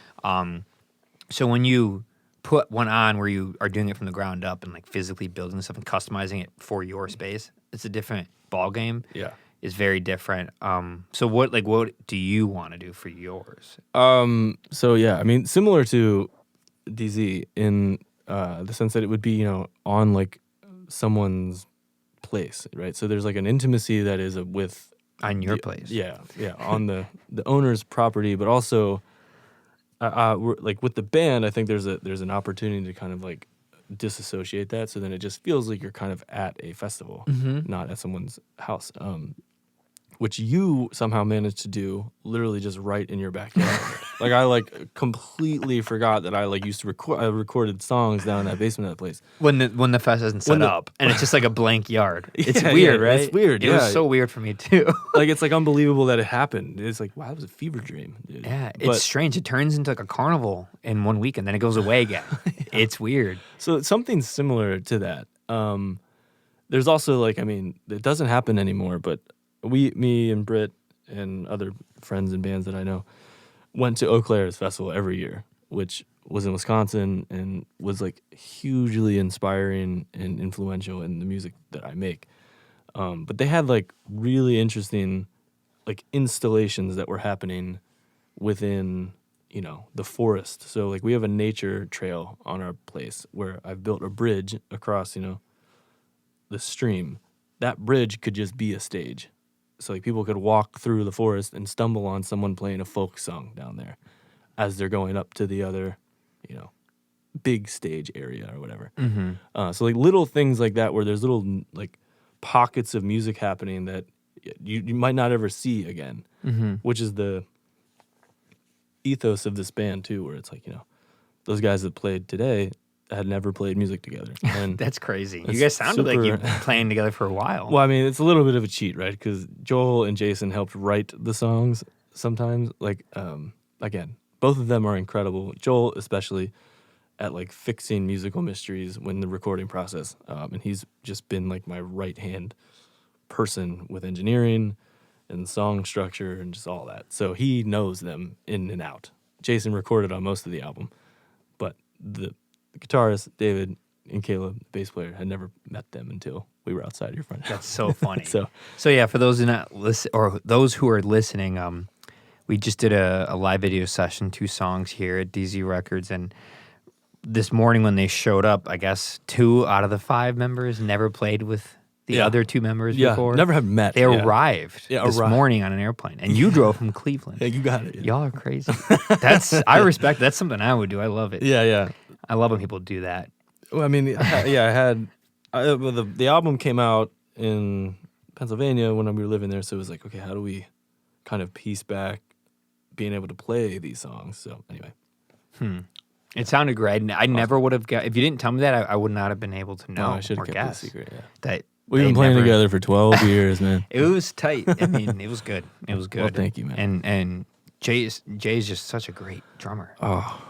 So when you put one on where you are doing it from the ground up and like physically building stuff and customizing it for your space, it's a different ball game. Yeah. It's very different. So what do you want to do for yours? So yeah, I mean, similar to DZ in the sense that it would be, you know, on like someone's place, right? So there's like an intimacy that is with On your place. Yeah, on the owner's property, but also, we're, like with the band, I think there's an opportunity to kind of like disassociate that, so then it just feels like you're kind of at a festival, not at someone's house. Which you somehow managed to do literally just right in your backyard. Like I like completely forgot that I like used to record. I recorded songs down in that basement of that place. When the fest isn't set up and it's just like a blank yard. It's Yeah, weird, yeah, right? it's weird, It yeah. was so weird for me too. Like it's like unbelievable that it happened. It's like wow, that was a fever dream. Dude. Yeah, it's But- strange. It turns into like a carnival in 1 week and then it goes away again. It's weird. So something similar to that. There's also like, I mean, it doesn't happen anymore, but me and Britt and other friends and bands that I know went to Eau Claire's festival every year, which was in Wisconsin and was like hugely inspiring and influential in the music that I make. But they had like really interesting like installations that were happening within, you know, the forest. So like we have a nature trail on our place where I've built a bridge across, you know, the stream. That bridge could just be a stage. So like people could walk through the forest and stumble on someone playing a folk song down there as they're going up to the other, you know, big stage area or whatever. So like little things like that where there's little like pockets of music happening that you might not ever see again, which is the ethos of this band too, where it's like, you know, those guys that played today had never played music together. And That's crazy. You It's guys sounded like you've super- been playing together for a while. well, I mean, it's a little bit of a cheat, right? Because Joel and Jason helped write the songs sometimes, like, again. both of them are incredible. Joel especially at like fixing musical mysteries when the recording process, and he's just been like my right hand person with engineering and song structure and just all that. So he knows them in and out. Jason recorded on most of the album, but the guitarist David and Caleb, the bass player, had never met them until we were outside your front house. That's so funny. So yeah, for those who not listen or those who are listening, we just did a live video session, 2 songs here at DZ Records, and this morning when they showed up, I guess 2 out of the 5 members never played with the other 2 members before. Never have met. They arrived this arrived. morning on an airplane, and you drove from Cleveland. Yeah, you got it. Yeah. Y'all are crazy. I respect. That's something I would do. I love it. Yeah. I love when people do that. Well, I mean, the album came out in Pennsylvania when we were living there, so it was like, okay, how do we kind of piece back being able to play these songs? So anyway. It sounded great. I never would have got, if you didn't tell me that, I would not have been able to know I should or have kept guess. it a secret, yeah. That We've been playing together for 12 years, man. It was tight. I mean, it was good. It was good. Well, thank you, man. And Jay's just such a great drummer. Oh,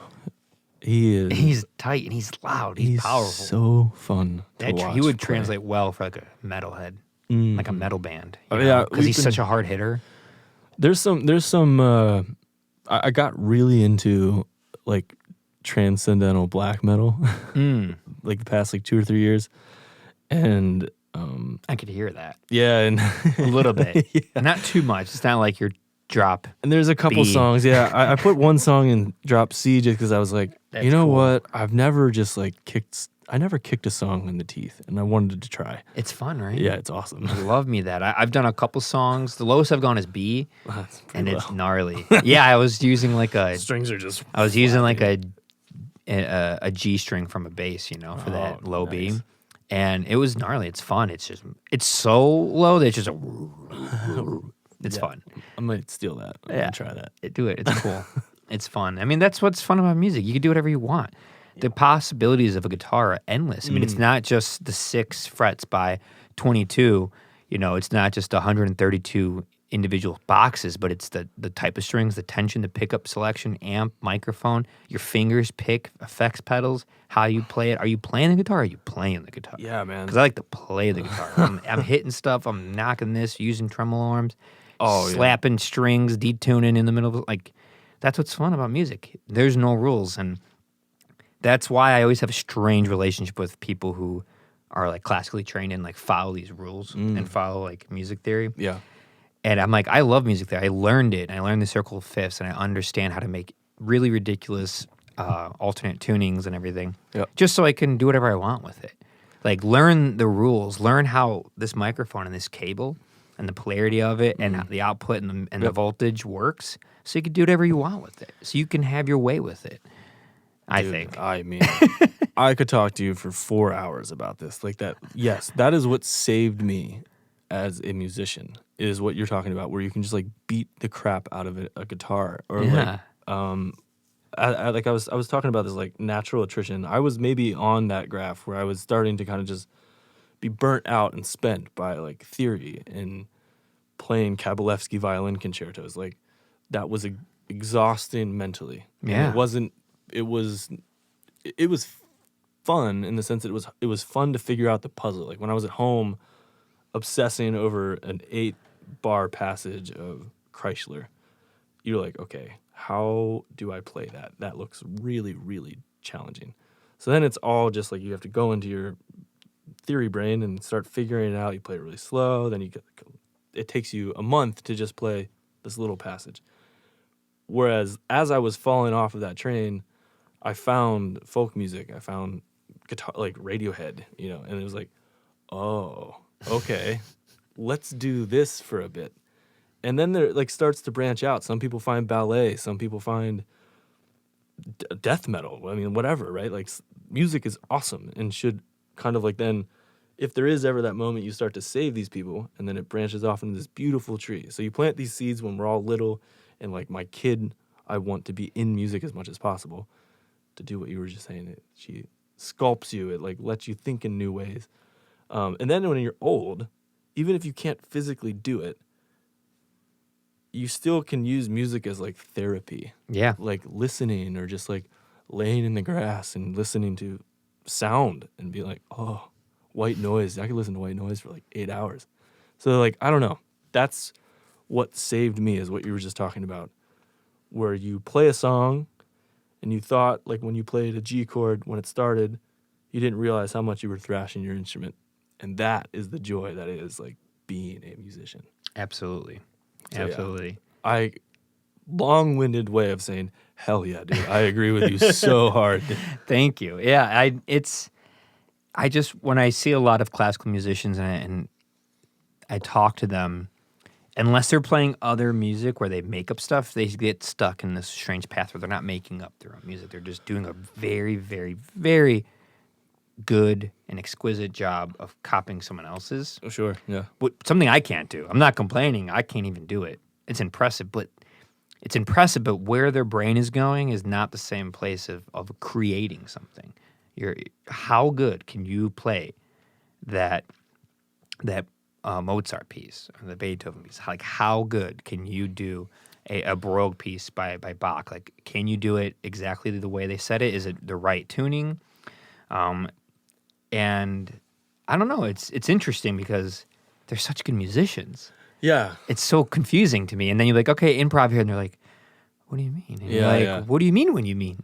he is. He's tight and he's loud. He's powerful. So fun to watch He would play. translate well for like a metalhead, like a metal band. Oh, yeah, because he's such a hard hitter. There's some. I got really into like transcendental black metal, like the past like 2 or 3 years, and I could hear that. yeah, and A little bit. Not too much. It's not like your drop. and there's a couple B. songs. Yeah, I put one song in drop C just because I was like, That's you know cool. what? I've never just like kicked. I never kicked a song in the teeth, and I wanted to try. It's fun, right? Yeah, it's awesome. Love me that. I've done a couple songs. The lowest I've gone is B, That's and pretty it's low. gnarly. Yeah, I was using like a Strings are just. I was using like a G string from a bass, for that low nice. B, and it was gnarly. It's fun. It's so low that it's just it's fun. I might steal that. I'm gonna try that. Do it. It's cool. It's fun. I mean, that's what's fun about music. You can do whatever you want. The possibilities of a guitar are endless. I mean, it's not just the 6 frets by 22. It's not just 132 individual boxes, but it's the type of strings, the tension, the pickup selection, amp, microphone, your fingers pick, effects pedals, how you play it. Are you playing the guitar? Or are you playing the guitar? Yeah, man. Because I like to play the guitar. I'm hitting stuff. I'm knocking this, using tremolo arms, slapping strings, detuning in the middle of like. That's what's fun about music. There's no rules, and that's why I always have a strange relationship with people who are like classically trained and like follow these rules and follow like music theory. Yeah. And I'm like, I love music theory. I learned it, and I learned the circle of fifths, and I understand how to make really ridiculous alternate tunings and everything, just so I can do whatever I want with it. Like, learn the rules, learn how this microphone and this cable and the polarity of it and the output and the voltage works, so you can do whatever you want with it. So you can have your way with it. I think. I mean, I could talk to you for 4 hours about this. Like that. Yes, that is what saved me as a musician, is what you're talking about, where you can just like beat the crap out of a guitar, or like I was talking about this like natural attrition. I was maybe on that graph where I was starting to kind of just be burnt out and spent by like theory and playing Kabalevsky violin concertos. Like that was exhausting mentally. Yeah. And it was fun in the sense that it was fun to figure out the puzzle. Like when I was at home obsessing over an 8-bar passage of Chrysler, you're like, okay, how do I play that? That looks really, really challenging. So then it's all just like you have to go into your theory brain and start figuring it out. You play it really slow, then it takes you a month to just play this little passage. Whereas as I was falling off of that train, I found folk music. I found guitar, like Radiohead, and it was like, oh, okay, let's do this for a bit. And then there like starts to branch out. Some people find ballet. Some people find death metal. I mean, whatever, right? Like music is awesome and should kind of like then, if there is ever that moment, you start to save these people, and then it branches off into this beautiful tree. So you plant these seeds when we're all little, and like my kid, I want to be in music as much as possible, to do what you were just saying. She sculpts you. It like lets you think in new ways. And then when you're old, even if you can't physically do it, you still can use music as like therapy. Yeah. Like listening or just like laying in the grass and listening to sound and be like, oh, white noise. I could listen to white noise for like 8 hours. So like, I don't know. That's what saved me is what you were just talking about, where you play a song and you thought like when you played a G chord when it started, you didn't realize how much you were thrashing your instrument. And that is the joy that is like being a musician. Absolutely. So, Absolutely. Yeah, long-winded way of saying, hell yeah, dude. I agree with you so hard. Thank you. Yeah, I just when I see a lot of classical musicians and I talk to them, unless they're playing other music where they make up stuff, they get stuck in this strange path where they're not making up their own music. They're just doing a very, very, very good and exquisite job of copying someone else's. Oh, sure, yeah. Something I can't do. I'm not complaining. I can't even do it. It's impressive, but where their brain is going is not the same place of creating something. How good can you play that Mozart piece or the Beethoven piece? Like, how good can you do a Baroque piece by Bach? Like, can you do it exactly the way they said it? Is it the right tuning? And I don't know. It's interesting because they're such good musicians. Yeah. It's so confusing to me. And then you're like, okay, improv here. And they're like, what do you mean? And you're like, what do you mean when you mean?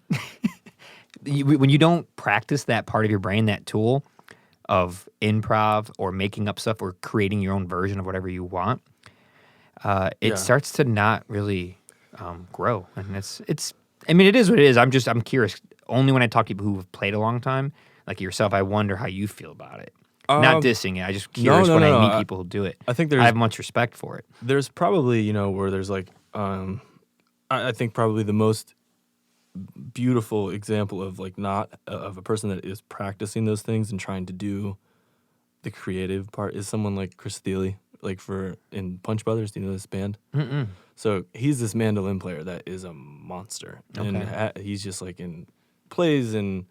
When you don't practice that part of your brain, that tool of improv or making up stuff or creating your own version of whatever you want, it starts to not really grow. And it's. I mean, it is what it is. I'm curious. Only when I talk to people who have played a long time, like yourself, I wonder how you feel about it. Not dissing it. I'm just curious when I meet people who do it. I think I have much respect for it. There's probably, where there's like, I think probably the most beautiful example of like of a person that is practicing those things and trying to do the creative part is someone like Chris Thiele, like in Punch Brothers. Do you know this band? Mm-mm. So he's this mandolin player that is a monster, and he's just like plays and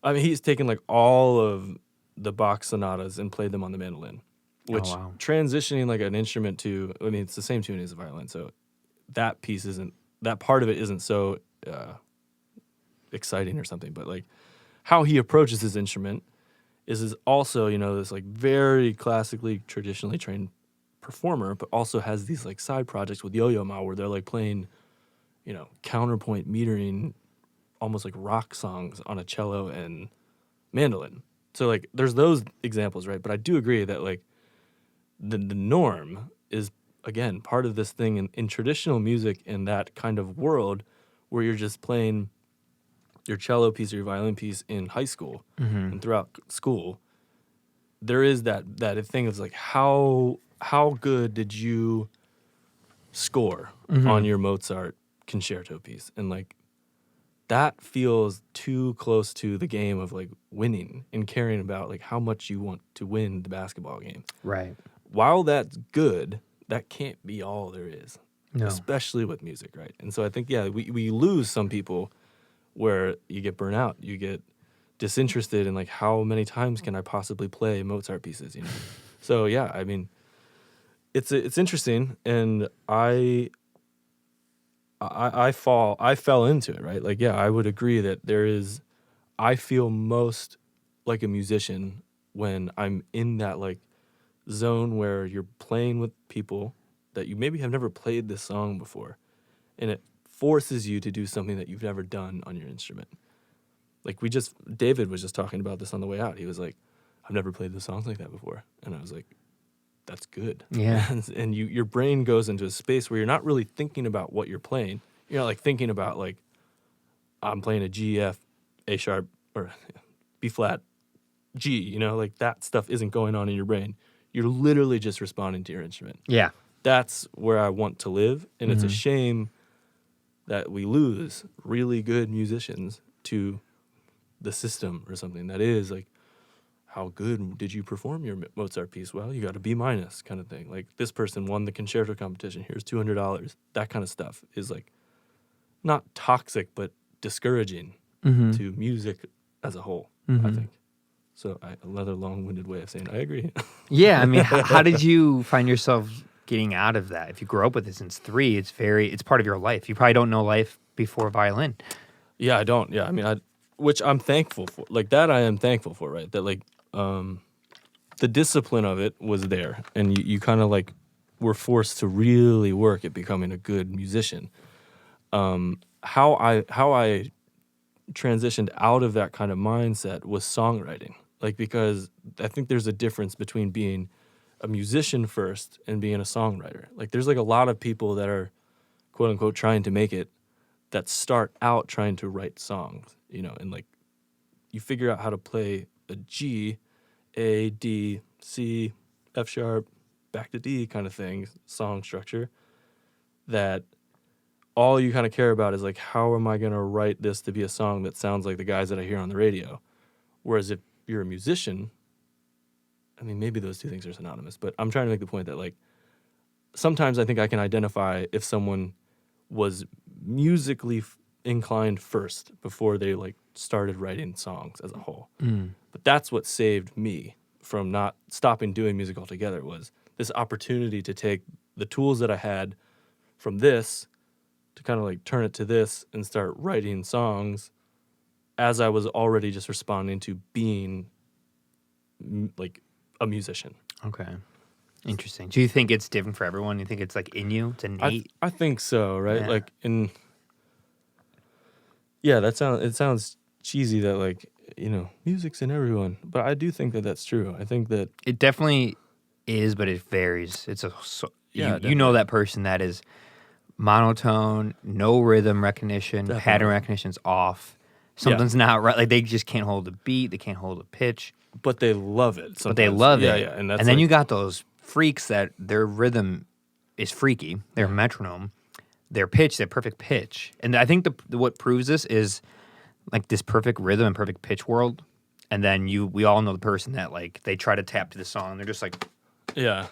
I mean he's taken like all of the Bach sonatas and played them on the mandolin, which transitioning like an instrument to, I mean, it's the same tune as a violin, so that part of it isn't so exciting or something, but like how he approaches his instrument is also, this like very classically, traditionally trained performer, but also has these like side projects with Yo-Yo Ma where they're like playing, counterpoint metering, almost like rock songs on a cello and mandolin. So, like, there's those examples, right? But I do agree that, like, the norm is, again, part of this thing in traditional music in that kind of world where you're just playing your cello piece or your violin piece in high school and throughout school. There is that thing of, like, how good did you score on your Mozart concerto piece? And, like, that feels too close to the game of like winning and caring about like how much you want to win the basketball game. Right. While that's good, that can't be all there is, no. Especially with music, right? And so I think, we lose some people where you get burnt out, you get disinterested in like how many times can I possibly play Mozart pieces, So I mean, it's interesting, and I fell into it, right? Like, I would agree that I feel most like a musician when I'm in that like zone where you're playing with people that you maybe have never played this song before, and it forces you to do something that you've never done on your instrument. Like David was just talking about this on the way out. He was like, I've never played the songs like that before. And I was like, that's good. Yeah. And your brain goes into a space where you're not really thinking about what you're playing. You're not like thinking about like, I'm playing a G, F, A sharp, or B flat, G, like that stuff isn't going on in your brain. You're literally just responding to your instrument. Yeah. That's where I want to live. And it's a shame that we lose really good musicians to the system or something that is like, how good did you perform your Mozart piece? Well, you got a B- kind of thing. Like, this person won the concerto competition. Here's $200. That kind of stuff is like not toxic, but discouraging to music as a whole, I think. So another long-winded way of saying I agree. Yeah, I mean, how did you find yourself getting out of that. If you grow up with it since 3, it's part of your life. You probably don't know life before violin. Yeah, I don't. Yeah, I mean, which I'm thankful for. Like that, I am thankful for, right? That like, the discipline of it was there, and you kind of like were forced to really work at becoming a good musician. How I transitioned out of that kind of mindset was songwriting. Like, because I think there's a difference between being a musician first and being a songwriter. Like, there's like a lot of people that are quote unquote trying to make it that start out trying to write songs, and like you figure out how to play a G, A, D, C, F sharp, back to D kind of thing, song structure, that all you kind of care about is like, how am I going to write this to be a song that sounds like the guys that I hear on the radio? Whereas if you're a musician, I mean, maybe those two things are synonymous, but I'm trying to make the point that like, sometimes I think I can identify if someone was musically inclined first before they like started writing songs as a whole. But that's what saved me from not stopping doing music altogether, was this opportunity to take the tools that I had from this to kind of like turn it to this and start writing songs as I was already just responding to being like a musician. Okay. Interesting. Do you think it's different for everyone? You think it's like in you? It's innate? I think so, right? Yeah. Like it sounds cheesy that like, music's in everyone, but I do think that that's true. I think that It definitely is, but it varies. You know that person that is monotone, no rhythm recognition, pattern recognition's off. Something's not right. Like they just can't hold a beat, they can't hold a pitch, but they love it. Sometimes. But they love it. Yeah, and then like, you got those freaks that their rhythm is freaky, their metronome, their pitch, their perfect pitch. And I think what proves this is like this perfect rhythm and perfect pitch world. And then we all know the person that like they try to tap to the song, they're just like, yeah,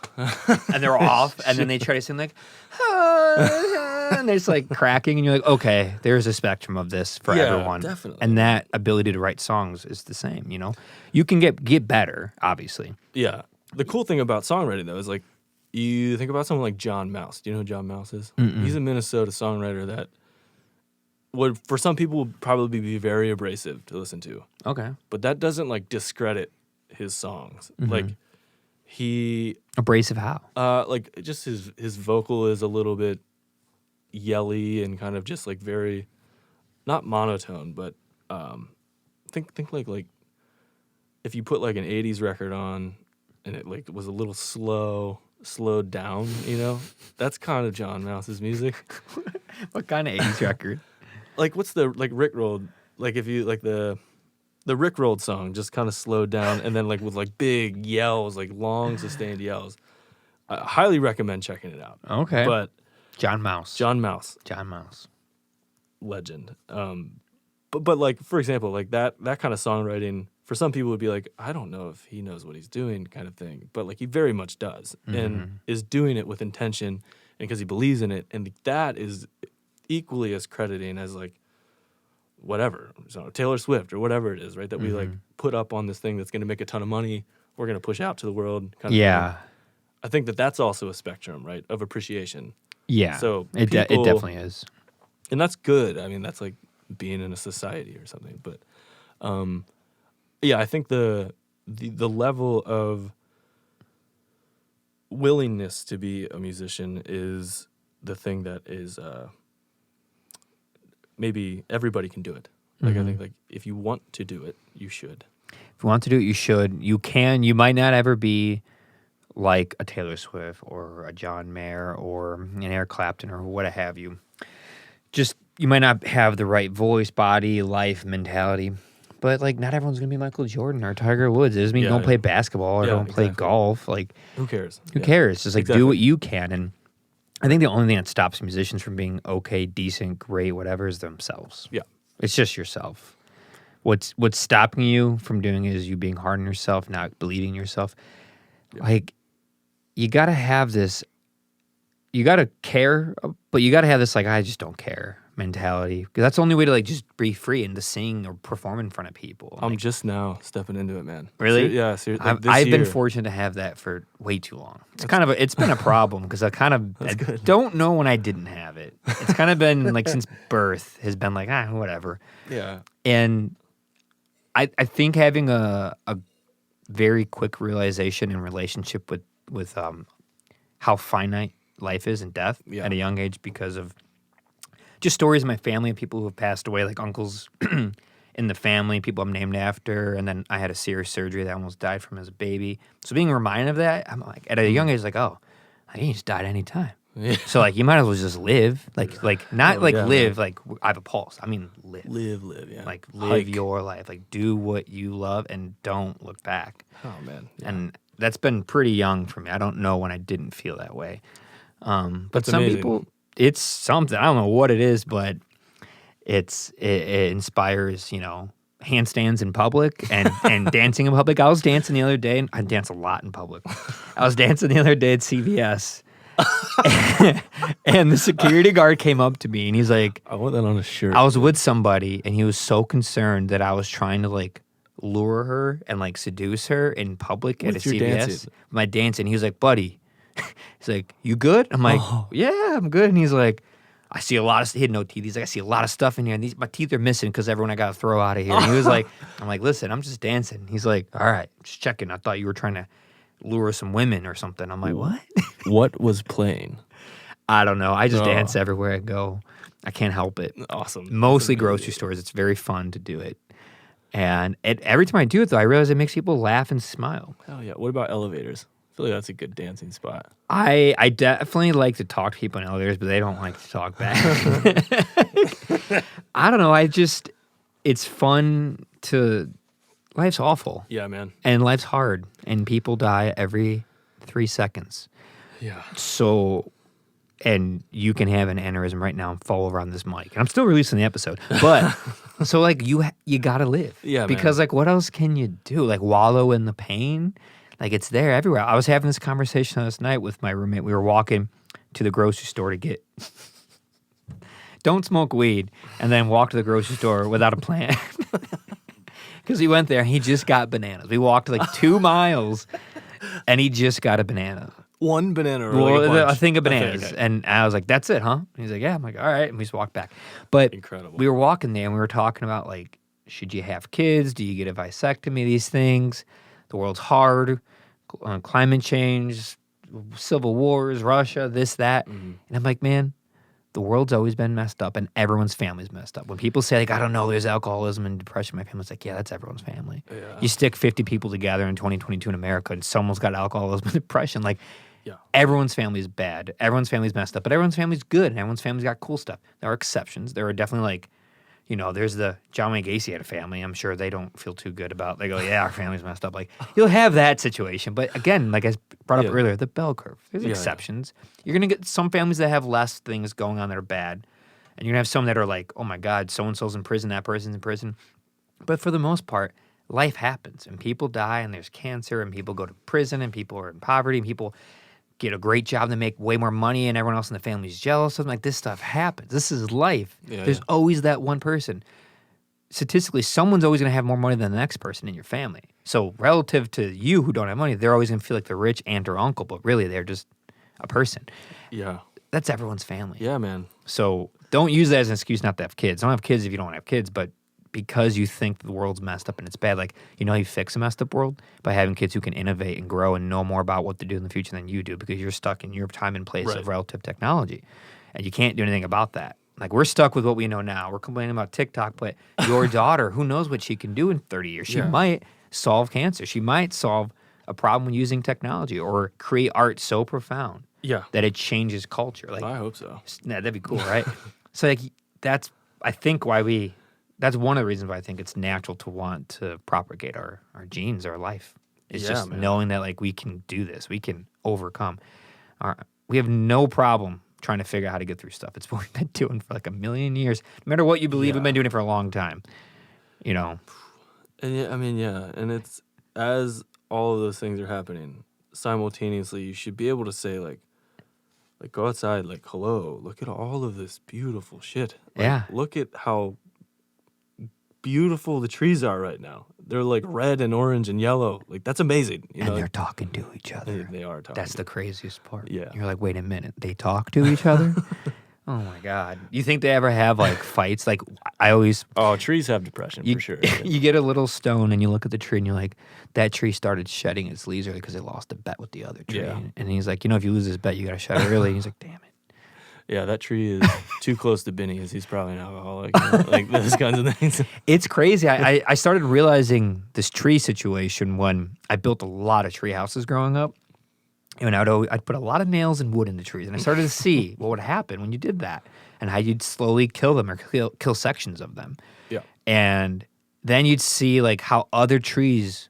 and they're off, and then they try to sing like, and they're just like cracking, and you're like, okay, there's a spectrum of this for everyone, definitely. And that ability to write songs is the same. You can get better, obviously. Yeah. The cool thing about songwriting though is like, you think about someone like John Mouse. Do you know who John Mouse is? Mm-mm. He's a Minnesota songwriter that would, for some people, would probably be very abrasive to listen to. Okay, but that doesn't like discredit his songs. Like he abrasive how? Like just his vocal is a little bit yelly and kind of just like very not monotone, but think like if you put like an 80s record on and it like was a little slowed down, that's kind of John Mouse's music. What kind of 80s record? Like what's the like Rickrolled, like if you like the Rickrolled song just kind of slowed down and then like with like big yells, like long sustained yells. I highly recommend checking it out. Okay. But John Mouse. Legend. But like for example, like that kind of songwriting for some people would be like, I don't know if he knows what he's doing kind of thing, but like he very much does and is doing it with intention and because he believes in it, and that is equally as crediting as like whatever, so Taylor Swift or whatever it is, right? That we like put up on this thing that's going to make a ton of money, we're going to push out to the world. Kind of thing. I think that's also a spectrum, right, of appreciation. Yeah. So it definitely is, and that's good. I mean, that's like being in a society or something. But I think the level of willingness to be a musician is the thing that is. Maybe everybody can do it. Like I think like if you want to do it, you should. If you want to do it, you should. You can. You might not ever be like a Taylor Swift or a John Mayer or an Eric Clapton or what have you. Just you might not have the right voice, body, life, mentality. But like not everyone's gonna be Michael Jordan or Tiger Woods. It doesn't mean don't play basketball or don't play golf. Like who cares? Who cares? Just like do what you can. And I think the only thing that stops musicians from being okay, decent, great, whatever is themselves. Yeah. It's just yourself. What's stopping you from doing it is you being hard on yourself, not believing in yourself. Yeah. Like, you got to have this, you got to care, but you got to have this, like, I just don't care mentality, because that's the only way to like just be free and to sing or perform in front of people. I'm like, just now stepping into it, man. Really? Yeah, seriously. Like I've been year. fortunate to have that for way too long. It's been a problem because I good. don't know when I didn't have it. It's kind of been like since birth has been like whatever. Yeah. And I think having a very quick realization in relationship with how finite life is and death at a young age, because of just stories of my family and people who have passed away, like uncles in the family, people I'm named after, and then I had a serious surgery that I almost died from as a baby. So being reminded of that, I'm like, at a young age, like, oh, I can just die at any time. Yeah. So like, you might as well just live, not live, man. like I have a pulse. I mean, live, Yeah. like live Hike. your life, like do what you love and don't look back. Oh man. Yeah. And that's been pretty young for me. I don't know when I didn't feel that way. But That's some amazing. people, it's something. I don't know what it is, but it inspires, handstands in public and dancing in public. I was dancing the other day, and I dance a lot in public. I was dancing the other day at CVS, and the security guard came up to me, and he's like, I want that on a shirt. I was with somebody, and he was so concerned that I was trying to like lure her and like seduce her in public at a With your CVS. dancing. My dancing. He was like, buddy. He's like, you good? I'm like, yeah, I'm good. And he's like, I see a lot of, he had no teeth. He's like, I see a lot of stuff in here. And my teeth are missing because everyone I got to throw out of here. And he was like, I'm like, listen, I'm just dancing. He's like, all right, just checking. I thought you were trying to lure some women or something. I'm like, what? What was playing? I don't know. I just dance everywhere I go. I can't help it. Awesome. Mostly grocery stores. It's very fun to do it. And every time I do it, though, I realize it makes people laugh and smile. Hell yeah. What about elevators? I feel like that's a good dancing spot. I definitely like to talk to people in elevators, but they don't like to talk back. I don't know. It's fun to, life's awful. Yeah, man. And life's hard. And people die every 3 seconds. Yeah. So, and you can have an aneurysm right now and fall over on this mic. And I'm still releasing the episode. But, so like you got to live. Yeah, because man. like what else can you do? Like wallow in the pain? Like, it's there everywhere. I was having this conversation last night with my roommate. We were walking to the grocery store to get... Don't smoke weed and then walk to the grocery store without a plan. Because he went there and he just got bananas. We walked like 2 miles and he just got a banana. One banana or like a bunch? I think of bananas. Okay. And I was like, that's it, huh? And he's like, yeah. I'm like, all right. And we just walked back. But Incredible. we were walking there and we were talking about, like, should you have kids? Do you get a vasectomy? These things. The world's hard, climate change, civil wars, Russia, this, that. Mm-hmm. And I'm like, man, the world's always been messed up and everyone's family's messed up. When people say, like, I don't know, there's alcoholism and depression, my family's like, yeah, that's everyone's family. Yeah. You stick 50 people together in 2022 in America and someone's got alcoholism and depression. Like, Yeah. everyone's family is bad. Everyone's family's messed up, but everyone's family's good and everyone's family's got cool stuff. There are exceptions. There are definitely, like, there's the John Wayne Gacy had a family. I'm sure they don't feel too good about. They go, yeah, our family's messed up. Like, you'll have that situation, but again, like I brought up earlier, the bell curve. There's exceptions. You're gonna get some families that have less things going on that are bad, and you're gonna have some that are like, oh my God, so and so's in prison, that person's in prison. But for the most part, life happens, and people die, and there's cancer, and people go to prison, and people are in poverty, and people get a great job, they make way more money, and everyone else in the family's jealous. Something like this stuff happens. This is life. There's always that one person. Statistically, someone's always going to have more money than the next person in your family. So relative to you who don't have money, they're always going to feel like the rich aunt or uncle, but really they're just a person. Yeah. That's everyone's family. Yeah, man. So don't use that as an excuse not to have kids. Don't have kids if you don't have kids, but because you think the world's messed up and it's bad. Like, how you fix a messed up world? By having kids who can innovate and grow and know more about what to do in the future than you do, because you're stuck in your time and place of relative technology. And you can't do anything about that. Like, we're stuck with what we know now. We're complaining about TikTok, but your daughter, who knows what she can do in 30 years? She might solve cancer. She might solve a problem using technology or create art so profound that it changes culture. Like, I hope so. Yeah, that'd be cool, right? So, like, that's one of the reasons why I think it's natural to want to propagate our genes, our life. It's just knowing that, like, we can do this. We can overcome. We have no problem trying to figure out how to get through stuff. It's what we've been doing for like 1,000,000 years. No matter what you believe, we've been doing it for a long time. And And it's, as all of those things are happening, simultaneously, you should be able to say, like, Like, go outside, like, hello, look at all of this beautiful shit. Like, Yeah. look at how beautiful the trees are right now. They're like red and orange and yellow. Like, that's amazing. You And know, they're talking to each other. they are talking. That's the craziest part. Yeah. You're like, wait a minute, they talk to each other? Oh my God. You think they ever have like fights? Like I always trees have depression for sure. You get a little stone and you look at the tree and you're like, that tree started shedding its leaves early because it lost a bet with the other tree. Yeah. And he's like, if you lose this bet, you got to shed it early. And he's like, damn it. Yeah, that tree is too close to Benny's. He's probably an alcoholic. You know, like those kinds of things. It's crazy. I started realizing this tree situation when I built a lot of tree houses growing up. And I'd put a lot of nails and wood in the trees. And I started to see what would happen when you did that and how you'd slowly kill them or kill sections of them. Yeah. And then you'd see like how other trees,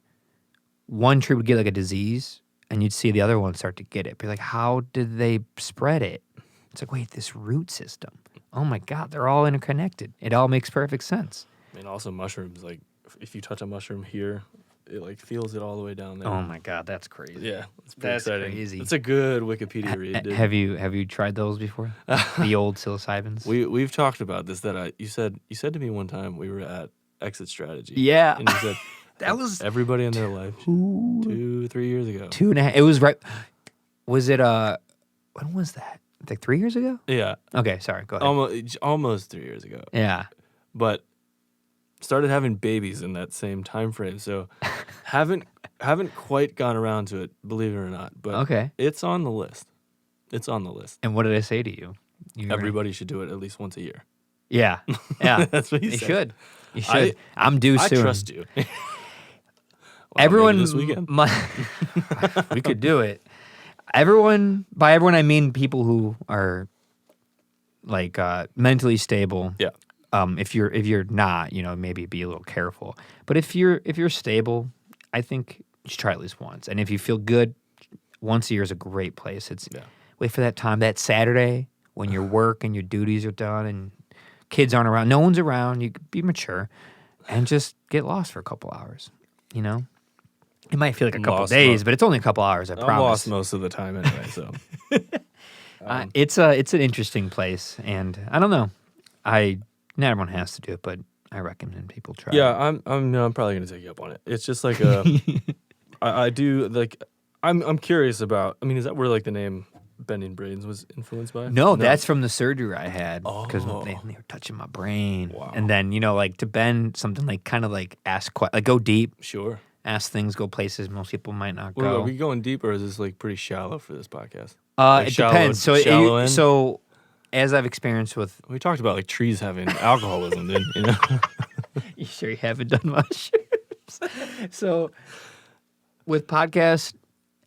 one tree would get like a disease and you'd see the other one start to get it. Be like, how did they spread it? It's like, wait, this root system. Oh my God, they're all interconnected. It all makes perfect sense. I mean, also mushrooms, like if you touch a mushroom here, it like feels it all the way down there. Oh my God, that's crazy. Yeah, it's pretty exciting. Crazy. It's a good Wikipedia read. Dude. Have you tried those before? The old psilocybins? We've talked about this. You said to me one time we were at Exit Strategy. Yeah, and you said that was everybody in their life 2-3 years ago. 2.5. It was right. Was it when was that? Like 3 years ago? Yeah. Okay, sorry. Go ahead. Almost 3 years ago. Yeah. But started having babies in that same time frame, so haven't quite gone around to it, believe it or not. But okay, it's on the list. It's on the list. And what did I say to you? Everybody should do it at least once a year. Yeah, yeah. That's what you said. Should. You should. I'm due soon. I trust you. Well, everyone this weekend. We could do it. Everyone, by everyone I mean people who are like mentally stable. Yeah. If you're not, maybe be a little careful. But if you're stable, I think you should try at least once. And if you feel good, once a year is a great place. Wait for that time, that Saturday when your work and your duties are done and kids aren't around, no one's around. You could be mature and just get lost for a couple hours. It might feel like a couple days, but it's only a couple hours. I'm promise. Lost most of the time anyway. So it's an interesting place, and I don't know. Not everyone has to do it, but I recommend people try. Yeah, I'm probably gonna take you up on it. It's just like I do like I'm curious about. I mean, is that where like the name Bending Brains was influenced by? No, that's from the surgery I had because Oh. they were touching my brain. Wow. And then like to bend something like kind of like like go deep, Sure. ask things, go places most people might not Well, go. are we going deep or is this like pretty shallow for this podcast? It depends. Shallow end? So as I've experienced with, We talked about like trees having alcoholism, dude. You know? you sure you haven't done mushrooms? So with podcasts,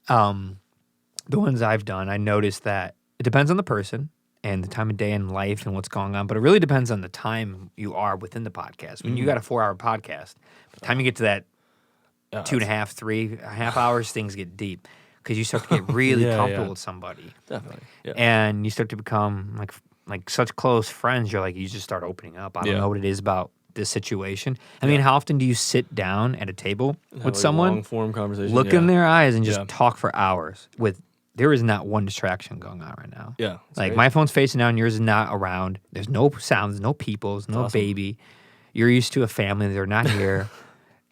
the ones I've done, I noticed that it depends on the person and the time of day in life and what's going on, but it really depends on the time you are within the podcast. When you got a 4-hour podcast, by the time you get to that 2.5, 3.5 hours, things get deep because you start to get really comfortable with somebody. Definitely. Yeah. And you start to become like such close friends. You're like, you just start opening up. I don't know what it is about this situation. I mean, how often do you sit down at a table with like someone, long form conversation, look in their eyes, and just Yeah. talk for hours? There is not one distraction going on right now. Yeah. it's Like great. my phone's facing down, yours is not around. There's no sounds, no people, there's no awesome. baby. You're used to a family. They're not here.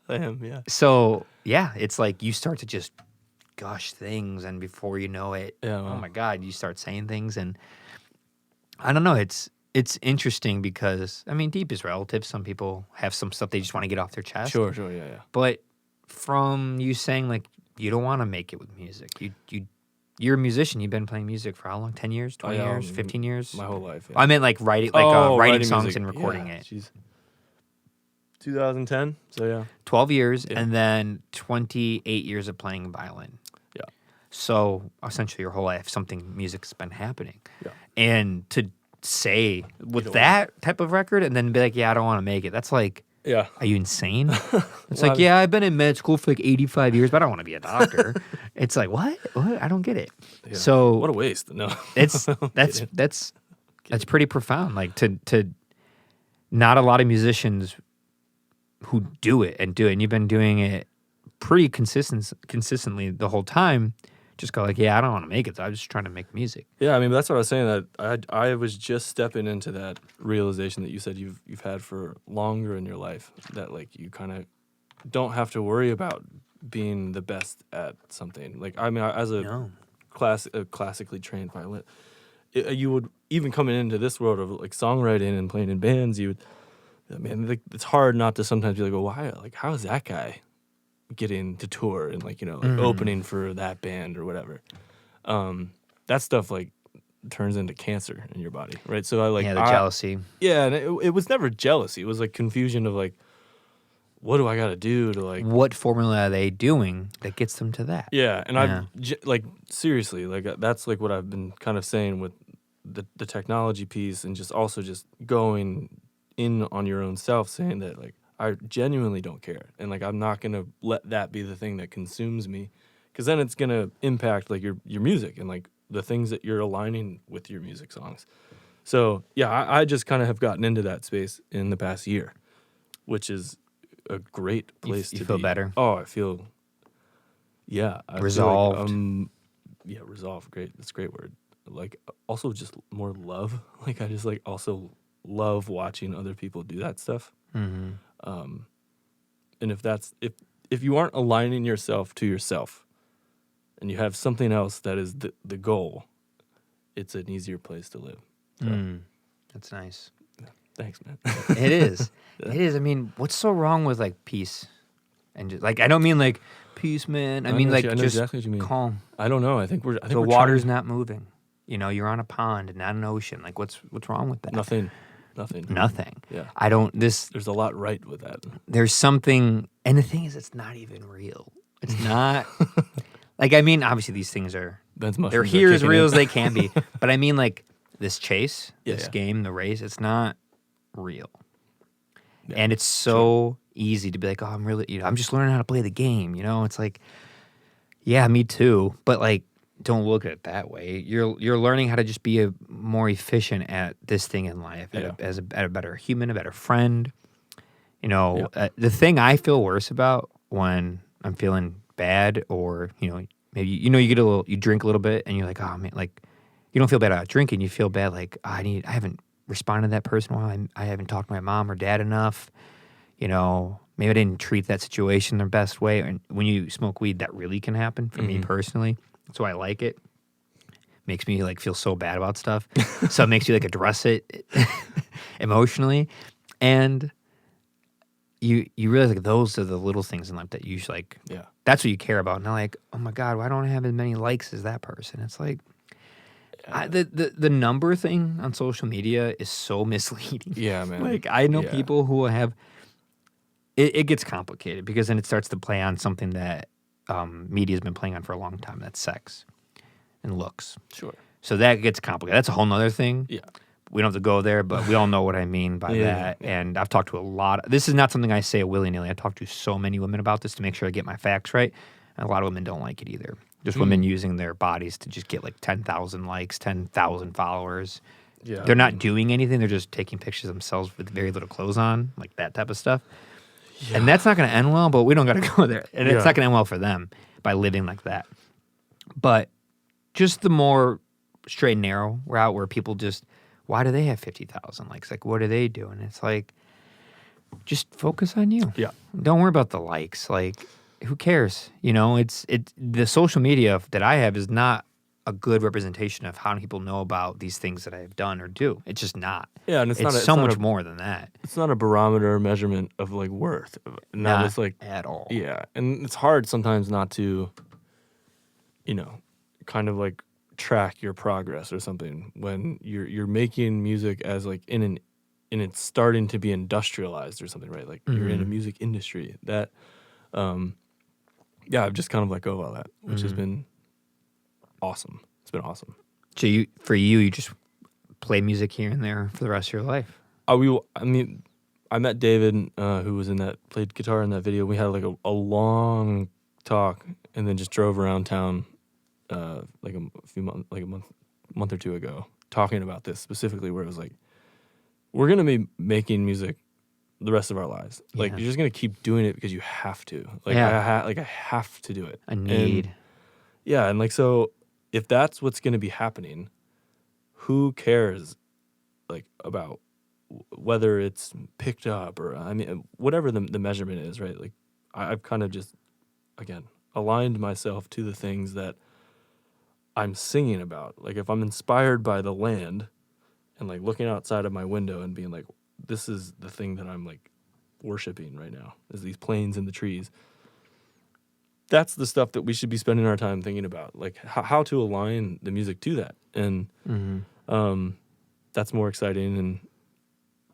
I am, yeah. So yeah, it's like you start to just gush things, and before you know it, Yeah, oh wow. my God, you start saying things, and I don't know. It's interesting because I mean, deep is relative. Some people have some stuff they just want to get off their chest. Sure, yeah. But from you saying like you don't want to make it with music, you're a musician. You've been playing music for how long? 10 years, 20 years, 15 years? My whole life. Yeah. I meant like writing, writing songs music. and recording Yeah, it. Jeez. 2010. So yeah. 12 years, and then 28 years of playing violin. Yeah. So essentially your whole life, music's been happening. Yeah. And to say with that type of record and then be like, yeah, I don't want to make it. That's like, Yeah. are you insane? It's like, yeah, I've been in med school for like 85 years, but I don't want to be a doctor. It's like, what? I don't get it. Yeah. So What a waste. No. that's pretty profound. Like to not a lot of musicians who do it, and you've been doing it pretty consistently the whole time, just go like, yeah, I don't want to make it. So I'm just trying to make music. Yeah, I mean, that's what I was saying. That I was just stepping into that realization that you said you've had for longer in your life. That like you kind of don't have to worry about being the best at something. Like I mean, as a classically trained violinist, you would even coming into this world of like songwriting and playing in bands, you would, I mean, like, it's hard not to sometimes be like, well, why? Like, how is that guy getting to tour and like like opening for that band or whatever? That stuff like turns into cancer in your body, right? So I like the jealousy. Yeah, and it was never jealousy. It was like confusion of like, what do I got to do to like? What formula are they doing that gets them to that? Yeah, and I've like seriously like that's like what I've been kind of saying with the technology piece and just also just going in on your own self, saying that like I genuinely don't care, and like I'm not gonna let that be the thing that consumes me, because then it's gonna impact like your music and like the things that you're aligning with your music songs. So yeah, I just kind of have gotten into that space in the past year, which is a great place you to feel be. better. Oh, I feel resolved. Yeah, resolved. Great. That's a great word. Like also just more love. Like I just like also love watching other people do that stuff. Mm-hmm. And if you aren't aligning yourself to yourself, and you have something else that is the goal, it's an easier place to live. So. That's nice. Thanks, man. It is. It is. I mean, what's so wrong with like peace? And just, like I don't mean like peace, man. I mean like I know just exactly what you mean. calm. I don't know. I think the water's not moving. You know, you're on a pond and not an ocean. Like what's wrong with that? Nothing. Yeah. There's a lot right with that. There's something, and the thing is, it's not even real. It's not. Like I mean, obviously these things they're here as real as they can be. But I mean, like this chase, this game, the race, it's not real. Yeah, and it's so easy to be like, oh, I'm just learning how to play the game. You know, it's like, yeah, me too. But like, don't look at it that way. You're learning how to just be a more efficient at this thing in life, at a better human, a better friend. You know, the thing I feel worse about when I'm feeling bad, or maybe you get you drink a little bit, and you're like, oh man, like you don't feel bad about drinking. You feel bad like I haven't responded to that person while I haven't talked to my mom or dad enough. You know, maybe I didn't treat that situation the best way. And when you smoke weed, that really can happen for me personally. That's why I like it. Makes me like feel so bad about stuff. So it makes you like address it emotionally. And you realize like those are the little things in life that you like, that's what you care about. Now like, oh my God, why don't I have as many likes as that person? It's like, the number thing on social media is so misleading. Yeah, man. Like I know people who have, it gets complicated because then it starts to play on something that media's been playing on for a long time. That's sex and looks. Sure. So that gets complicated. That's a whole nother thing. Yeah. We don't have to go there, but we all know what I mean by that. Yeah. And I've talked to a lot. This is not something I say willy-nilly. I talked to so many women about this to make sure I get my facts right. And a lot of women don't like it either. Just women using their bodies to just get like 10,000 likes, 10,000 followers. Yeah. They're not doing anything. They're just taking pictures of themselves with very little clothes on, like that type of stuff. Yeah. And that's not going to end well, but we don't got to go there. And it's not going to end well for them by living like that. But just the more straight and narrow route where people just, why do they have 50,000 likes? Like, what are they doing? It's like, just focus on you. Yeah. Don't worry about the likes. Like, who cares? You know, the social media that I have is not a good representation of how many people know about these things that I've done or do. It's just not. Yeah, and it's so much more than that. It's not a barometer or measurement of like worth. Not it's like at all. Yeah, and it's hard sometimes not to, kind of like track your progress or something when you're making music as like and it's starting to be industrialized or something, right? Like you're in a music industry that, I've just kind of let go of all that, which has been awesome. It's been awesome. So you just play music here and there for the rest of your life? I met David, who played guitar in that video. We had like a long talk, and then just drove around town, like a month or two ago, talking about this specifically, where it was like, we're gonna be making music the rest of our lives. Like you're just gonna keep doing it because you have to. Like I have to do it. I need. Yeah, and like so if that's what's going to be happening, who cares like about whether it's picked up or I mean whatever the measurement is, right? Like I've kind of just again aligned myself to the things that I'm singing about. Like if I'm inspired by the land and like looking outside of my window and being like, this is the thing that I'm like worshiping right now, is these plains and the trees. That's the stuff that we should be spending our time thinking about, like how to align the music to that, and that's more exciting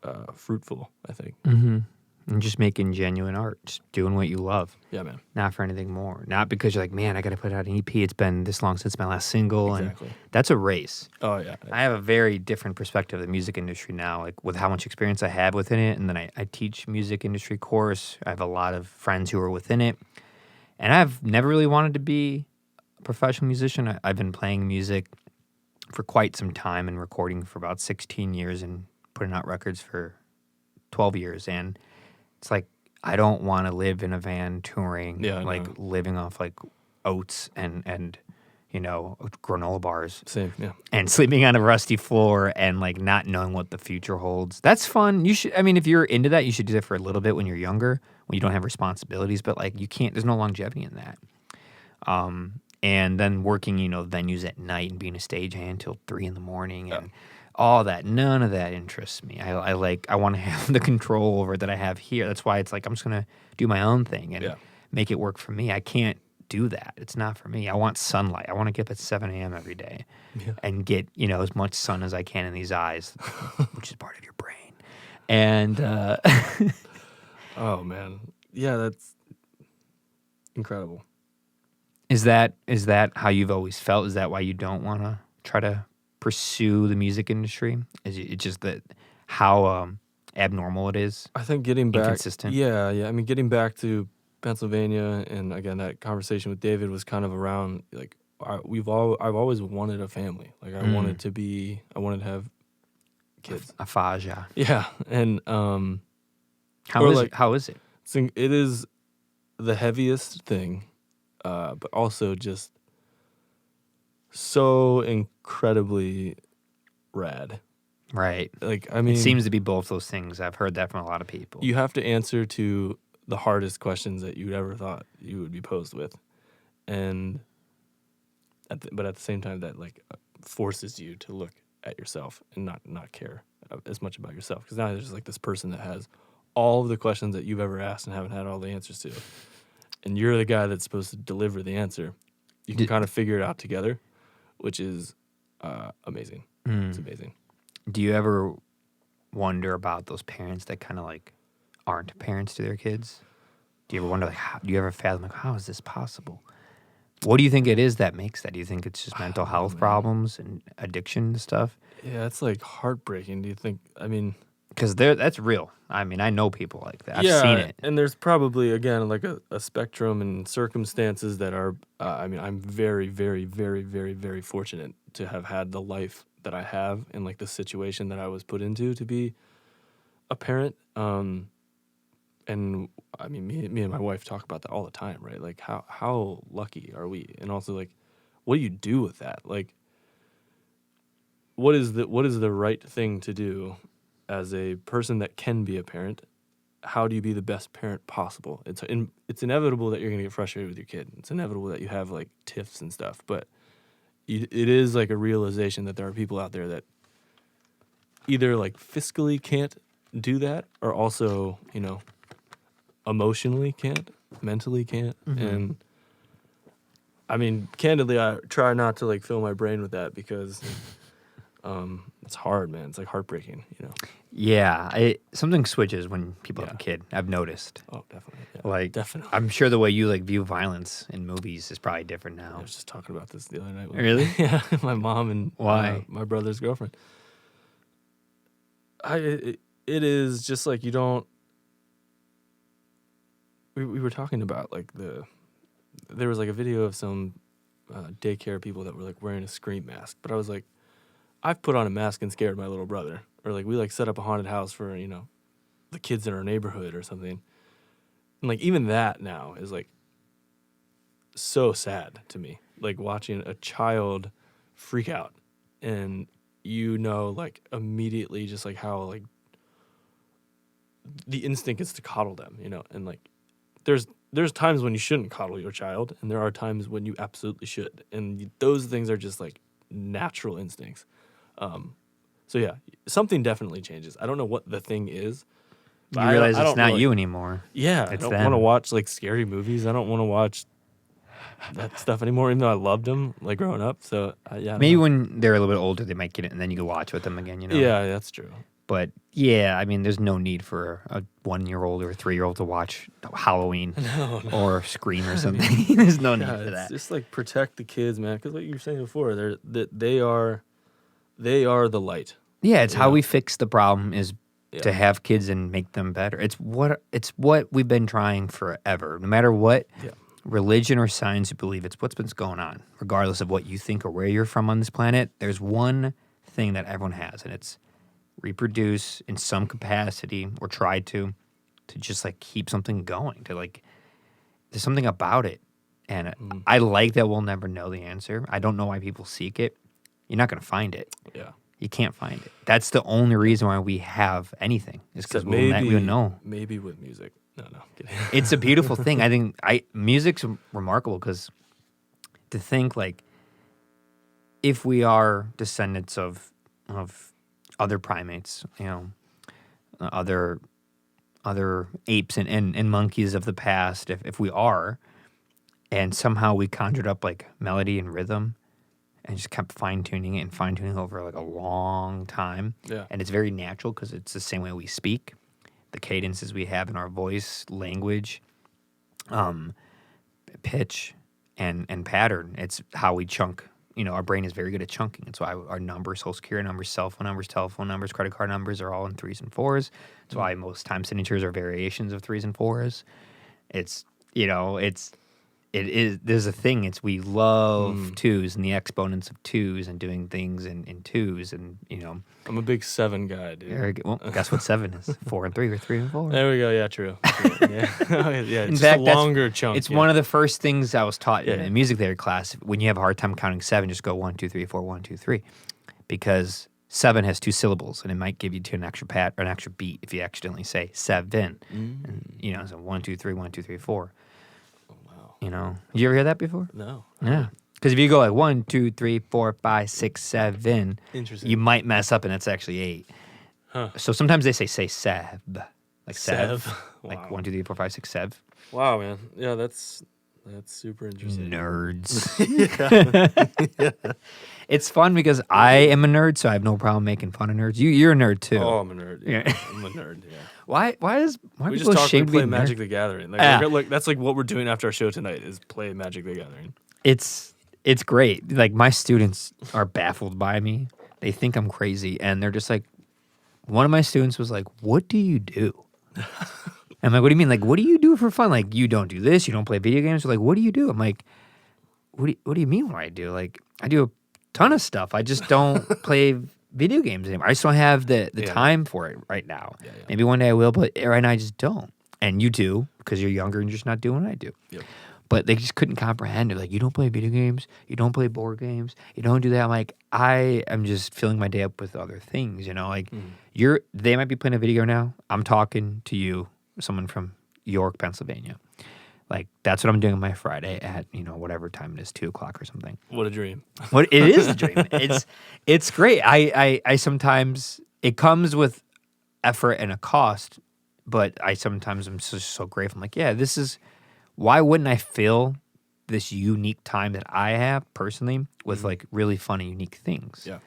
and fruitful, I think. And just making genuine art, just doing what you love. Yeah, man. Not for anything more. Not because you're like, man, I got to put out an EP. It's been this long since my last single. Exactly. And that's a race. Oh, yeah. I have a very different perspective of the music industry now, like with how much experience I have within it. And then I teach music industry course. I have a lot of friends who are within it. And I've never really wanted to be a professional musician. I've been playing music for quite some time and recording for about 16 years and putting out records for 12 years. And it's like, I don't want to live in a van touring, living off like oats and you know, granola bars. Same, yeah. And sleeping on a rusty floor and like not knowing what the future holds. That's fun. You should, I mean, if you're into that, you should do that for a little bit when you're younger, when you don't have responsibilities, but like you can't, there's no longevity in that. And then working, you know, venues at night and being a stagehand till 3 a.m. and all that. None of that interests me. I want to have the control over it that I have here. That's why it's like, I'm just going to do my own thing and make it work for me. I can't do that. It's not for me. I want sunlight. I want to get up at 7 a.m. every day and get, you know, as much sun as I can in these eyes, which is part of your brain. And, oh man. Yeah, that's incredible. Is that how you've always felt? Is that why you don't want to try to pursue the music industry? Is it just that how abnormal it is? I think getting back, inconsistent. Yeah. I mean, getting back to Pennsylvania, and again, that conversation with David was kind of around like I've always wanted a family. Like I wanted to have kids. A faja. Yeah, and how is it? It is the heaviest thing, but also just so incredibly rad. Right. Like I mean, it seems to be both those things. I've heard that from a lot of people. You have to answer to the hardest questions that you'd ever thought you would be posed with, and but at the same time that like forces you to look at yourself and not care as much about yourself, because now there's like this person that has all of the questions that you've ever asked and haven't had all the answers to, and you're the guy that's supposed to deliver the answer. You can kind of figure it out together, which is amazing. It's amazing. Do you ever wonder about those parents that kind of like aren't parents to their kids? Do you ever wonder, like, do you ever fathom, like, how is this possible? What do you think it is that makes that? Do you think it's just mental health problems and addiction and stuff? Yeah, it's like heartbreaking. Do you think, I mean... Because that's real. I mean, I know people like that. I've seen it. And there's probably, again, like a spectrum and circumstances that are, I mean, I'm very, very, very, very, very fortunate to have had the life that I have and like the situation that I was put into to be a parent. And I mean, me and my wife talk about that all the time, right? Like how lucky are we? And also like, what do you do with that? Like, what is the right thing to do as a person that can be a parent? How do you be the best parent possible? It's inevitable that you're gonna get frustrated with your kid. It's inevitable that you have like tiffs and stuff, but it is like a realization that there are people out there that either like fiscally can't do that, or also, you know, emotionally can't, mentally can't. And I mean, candidly, I try not to like fill my brain with that because it's hard, man. It's like heartbreaking, you know? Yeah. Something switches when people have a kid. I've noticed. Oh, definitely. Yeah. Like, definitely. I'm sure the way you like view violence in movies is probably different now. I was just talking about this the other night. Really? Yeah. My mom and why my brother's girlfriend. It is just like you don't. We were talking about like there was like a video of some daycare people that were like wearing a scream mask, but I was like, I've put on a mask and scared my little brother, or like we like set up a haunted house for, you know, the kids in our neighborhood or something, and like even that now is like so sad to me, like watching a child freak out, and like immediately just like how like the instinct is to coddle them, and like there's times when you shouldn't coddle your child, and there are times when you absolutely should, and those things are just like natural instincts. So yeah, something definitely changes. I don't know what the thing is. You realize it's not you anymore. Yeah, I don't want to watch like scary movies. I don't want to watch that stuff anymore, even though I loved them like growing up. So yeah, maybe when they're a little bit older, they might get it, and then you can watch with them again. Yeah, that's true. But yeah, I mean, there's no need for a 1-year-old or a 3-year-old to watch Halloween or Scream or something. There's no need for that. Just like protect the kids, man, because like you were saying before, they are the light. Yeah, it's how we fix the problem is to have kids and make them better. It's what we've been trying forever. No matter what religion or science you believe, it's what's been going on. Regardless of what you think or where you're from on this planet, there's one thing that everyone has, and it's reproduce in some capacity or try to just like keep something going, to like there's something about it. And I like that we'll never know the answer. I don't know why people seek it. You're not going to find it. Yeah. You can't find it. That's the only reason why we have anything, is because we'll know. Maybe with music. No, kidding. It's a beautiful thing. I think music's remarkable, because to think like if we are descendants of other primates, other apes and monkeys of the past, if we are, and somehow we conjured up like melody and rhythm and just kept fine-tuning it and fine-tuning over like a long time. Yeah. And it's very natural because it's the same way we speak, the cadences we have in our voice, language, pitch, and pattern. It's how we chunk. Our brain is very good at chunking. That's why our numbers, social security numbers, cell phone numbers, telephone numbers, credit card numbers are all in 3s and 4s. That's why most time signatures are variations of 3s and 4s. There's a thing. We love 2s and the exponents of 2s and doing things in 2s, and I'm a big 7 guy, dude. Well, guess what 7 is? 4 and 3 or 3 and 4. There we go. Yeah, true. Yeah, it's in fact, a longer chunk. It's one of the first things I was taught in music theory class. When you have a hard time counting 7, just go 1, 2, 3, 4, 1, 2, 3, because 7 has 2 syllables, and it might give you an extra an extra beat if you accidentally say 7. And so 1, 2, 3, 1, 2, 3, 4. Did you ever hear that before? No. Yeah. Because if you go like 1, 2, 3, 4, 5, 6, 7, interesting, you might mess up and it's actually 8. Huh. So sometimes they say sev, like sev, wow. Like 1, 2, 3, 4, 5, 6, sev. Wow, man. Yeah, that's super interesting. Nerds. It's fun because I am a nerd, so I have no problem making fun of nerds. You're a nerd too. Oh, I'm a nerd. Yeah. I'm a nerd. Yeah. Why we just talk and play Magic the Gathering. Like, that's like what we're doing after our show tonight is play Magic the Gathering. It's great. Like, my students are baffled by me. They think I'm crazy, and they're just like, one of my students was like, "What do you do?" I'm like, "What do you mean? Like, what do you do for fun? Like, you don't do this, you don't play video games." They're like, "What do you do?" I'm like, what do you mean what I do? Like, I do a ton of stuff. I just don't play video games anymore. I just don't have the time for it right now. Yeah. Maybe one day I will, but right now I just don't. And you do, because you're younger and you're just not doing what I do. Yep. But they just couldn't comprehend it. Like, you don't play video games, you don't play board games, you don't do that. I'm like, I am just filling my day up with other things, Like, they might be playing a video game now. I'm talking to you, someone from York, Pennsylvania. Like, that's what I'm doing on my Friday at, whatever time it is, 2 o'clock or something. What a dream. It is a dream. It's great. I sometimes, it comes with effort and a cost, but I sometimes am so grateful. I'm like, yeah, this is, why wouldn't I fill this unique time that I have personally with like really fun and unique things? Yeah.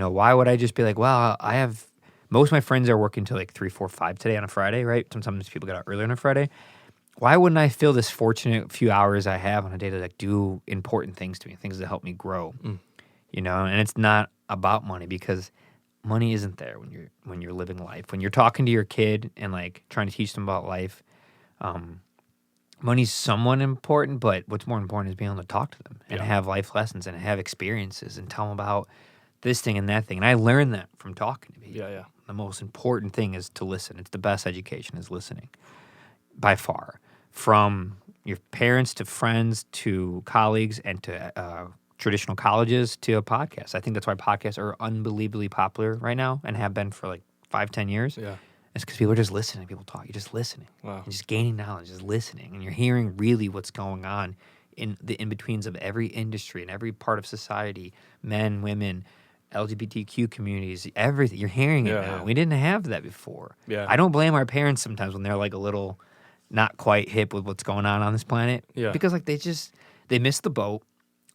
Why would I just be like, well, most of my friends are working till like 3, 4, 5 today on a Friday, right? Sometimes people get out early on a Friday. Why wouldn't I feel this fortunate few hours I have on a day to like do important things to me, things that help me grow, And it's not about money, because money isn't there when you're living life. When you're talking to your kid and like trying to teach them about life, money's somewhat important, but what's more important is being able to talk to them and have life lessons and have experiences and tell them about this thing and that thing. And I learned that from talking to people. Yeah. The most important thing is to listen. It's the best education is listening, by far. From your parents to friends to colleagues and to traditional colleges to a podcast. I think that's why podcasts are unbelievably popular right now and have been for like 5-10 years. Yeah. It's because people are just listening. People talk. You're just listening. Wow. You're just gaining knowledge, just listening. And you're hearing really what's going on in the in-betweens of every industry and every part of society, men, women, LGBTQ communities, everything. You're hearing it now. Yeah. We didn't have that before. Yeah. I don't blame our parents sometimes when they're like a little not quite hip with what's going on this planet. Yeah. Because like they missed the boat.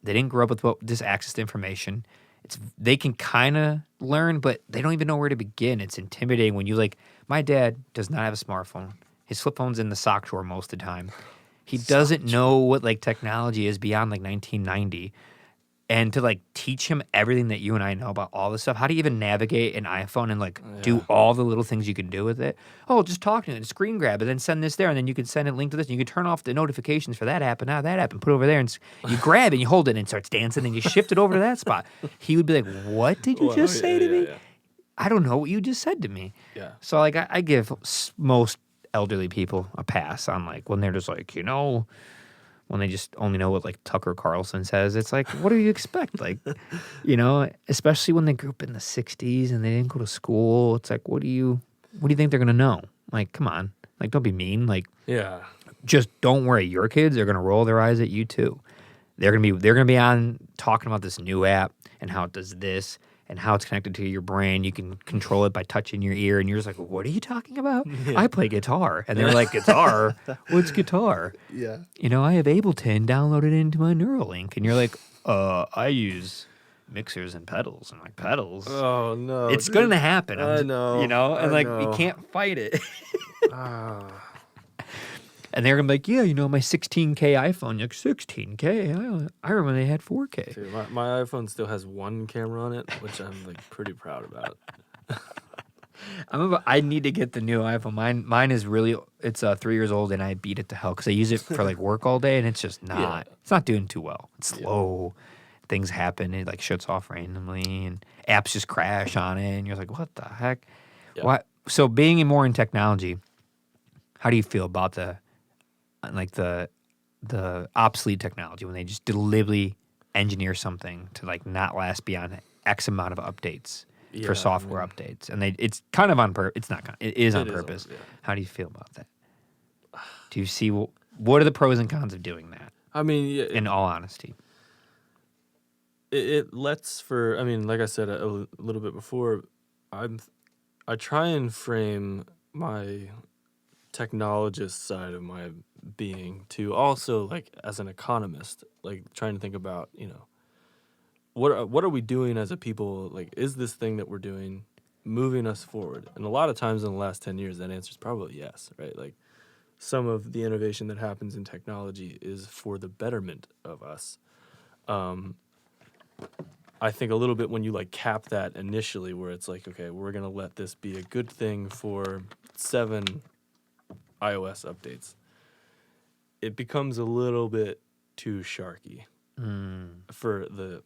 They didn't grow up with this access to information. They can kind of learn, but they don't even know where to begin. It's intimidating when you like, my dad does not have a smartphone. His flip phone's in the sock drawer most of the time. He doesn't know what like technology is beyond like 1990. And to like teach him everything that you and I know about all this stuff, how do you even navigate an iPhone and like do all the little things you can do with it? Oh, just talk to it, screen grab it, then send this there, and then you can send a link to this, and you can turn off the notifications for that app and now that app and put it over there, and you grab it and you hold it and it starts dancing and you shift it over to that spot. He would be like, "What did you just say to me? Yeah. I don't know what you just said to me." Yeah. So like I give most elderly people a pass on like when they're just like, when they just only know what like Tucker Carlson says. It's like, what do you expect? Like, especially when they grew up in the 60s and they didn't go to school. It's like, what do you think they're gonna know? Like, come on. Like, don't be mean. Like, Yeah. just don't worry. Your kids are gonna roll their eyes at you too. They're gonna be on talking about this new app and how it does this and how it's connected to your brain. You can control it by touching your ear, and you're just like, what are you talking about? Yeah. I play guitar. And they're like, guitar? What's guitar? Yeah. I have Ableton downloaded into my Neuralink. And you're like, I use mixers and pedals. I'm like, pedals? Oh no. It's going to happen. I know. And like, know. you can't fight it. Ah. And they're going to be like, my 16K iPhone. You're like, 16K? I remember when they had 4K. Dude, my iPhone still has one camera on it, which I'm like pretty proud about. I need to get the new iPhone. Mine is really, it's 3 years old, and I beat it to hell because I use it for like work all day, and it's just not, it's not doing too well. It's slow. Things happen. It like shuts off randomly, and apps just crash on it, and you're like, what the heck? Yeah. Why? So being more in technology, how do you feel about the obsolete technology when they just deliberately engineer something to like not last beyond X amount of updates for software updates, and it's kind of on purpose. It's not kind. It is on purpose. How do you feel about that? Do you see what are the pros and cons of doing that? I mean, in all honesty, it lets for. I mean, like I said a little bit before, I try and frame my technologist side of my being to also like as an economist, like trying to think about what are we doing as a people? Like, is this thing that we're doing moving us forward? And a lot of times in the last 10 years, that answer is probably yes, right? Like, some of the innovation that happens in technology is for the betterment of us. I think a little bit when you like cap that initially, where it's like, okay, we're gonna let this be a good thing for 7 iOS updates, it becomes a little bit too sharky for the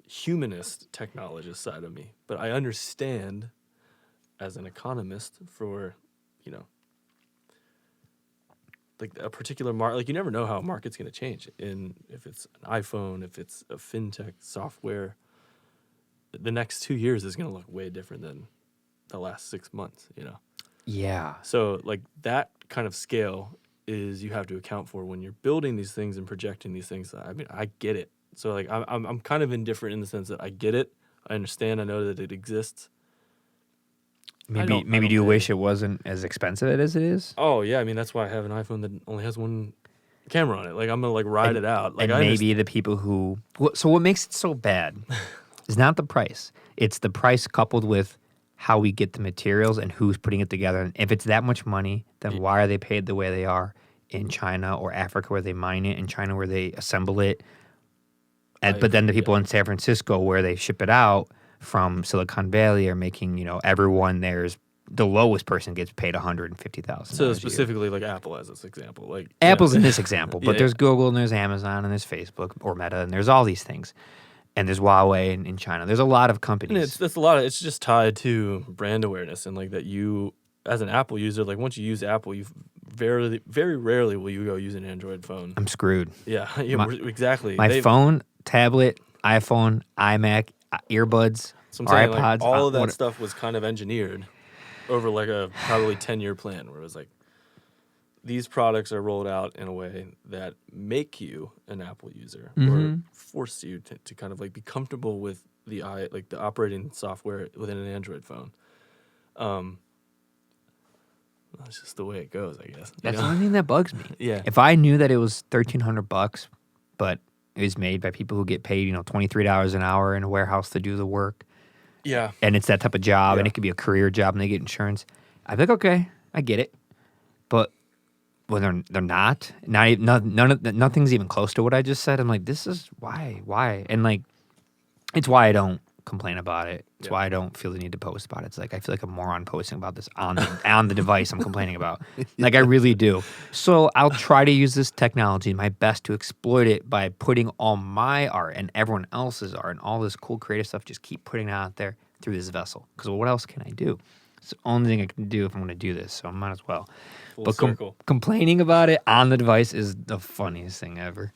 humanist technologist side of me. But I understand as an economist for, like a particular market, like you never know how a market's going to change. If it's an iPhone, if it's a fintech software, the next 2 years is going to look way different than the last 6 months, Yeah. So like that kind of scale is you have to account for when you're building these things and projecting these things. I mean, I get it. So like I'm kind of indifferent in the sense that I get it. I understand. I know that it exists. Maybe do you wish it wasn't as expensive as it is? Oh yeah, I mean that's why I have an iPhone that only has one camera on it. Like I'm gonna like ride it out. Like and maybe the people who so what makes it so bad is not the price. It's the price coupled with how we get the materials and who's putting it together. And if it's that much money, then why are they paid the way they are in China or Africa where they mine it, in China where they assemble it? But then the people in San Francisco where they ship it out from Silicon Valley are making, everyone there's the lowest person gets paid $150,000. So specifically like Apple as this example. Like Apple's in this example, but there's Google and there's Amazon and there's Facebook or Meta and there's all these things. And there's Huawei in China. There's a lot of companies. And it's just tied to brand awareness and like that you as an Apple user, like once you use Apple, you've very rarely will you go use an Android phone. I'm screwed. Yeah, exactly. My phone, tablet, iPhone, iMac, earbuds, So I'm or saying, iPods. like, all of that stuff was kind of engineered over like a probably 10-year plan, where it was like, these products are rolled out in a way that make you an Apple user or force you to kind of like be comfortable with the operating software within an Android phone. That's just the way it goes, I guess. That's the only thing that bugs me. Yeah. If I knew that it was $1,300, but it was made by people who get paid, $23 an hour in a warehouse to do the work. Yeah. And it's that type of job, and it could be a career job, and they get insurance. I'd be like, okay, I get it. But when they're not nothing's even close to what I just said. I'm like, this is why, and like, it's why I don't complain about it. It's why I don't feel the need to post about it. It's like I feel like a moron posting about this on the device I'm complaining about. Like I really do. So I'll try to use this technology my best to exploit it by putting all my art and everyone else's art and all this cool creative stuff. Just keep putting it out there through this vessel. Because what else can I do? It's the only thing I can do if I'm going to do this. So I might as well. Full circle. Complaining about it on the device is the funniest thing ever.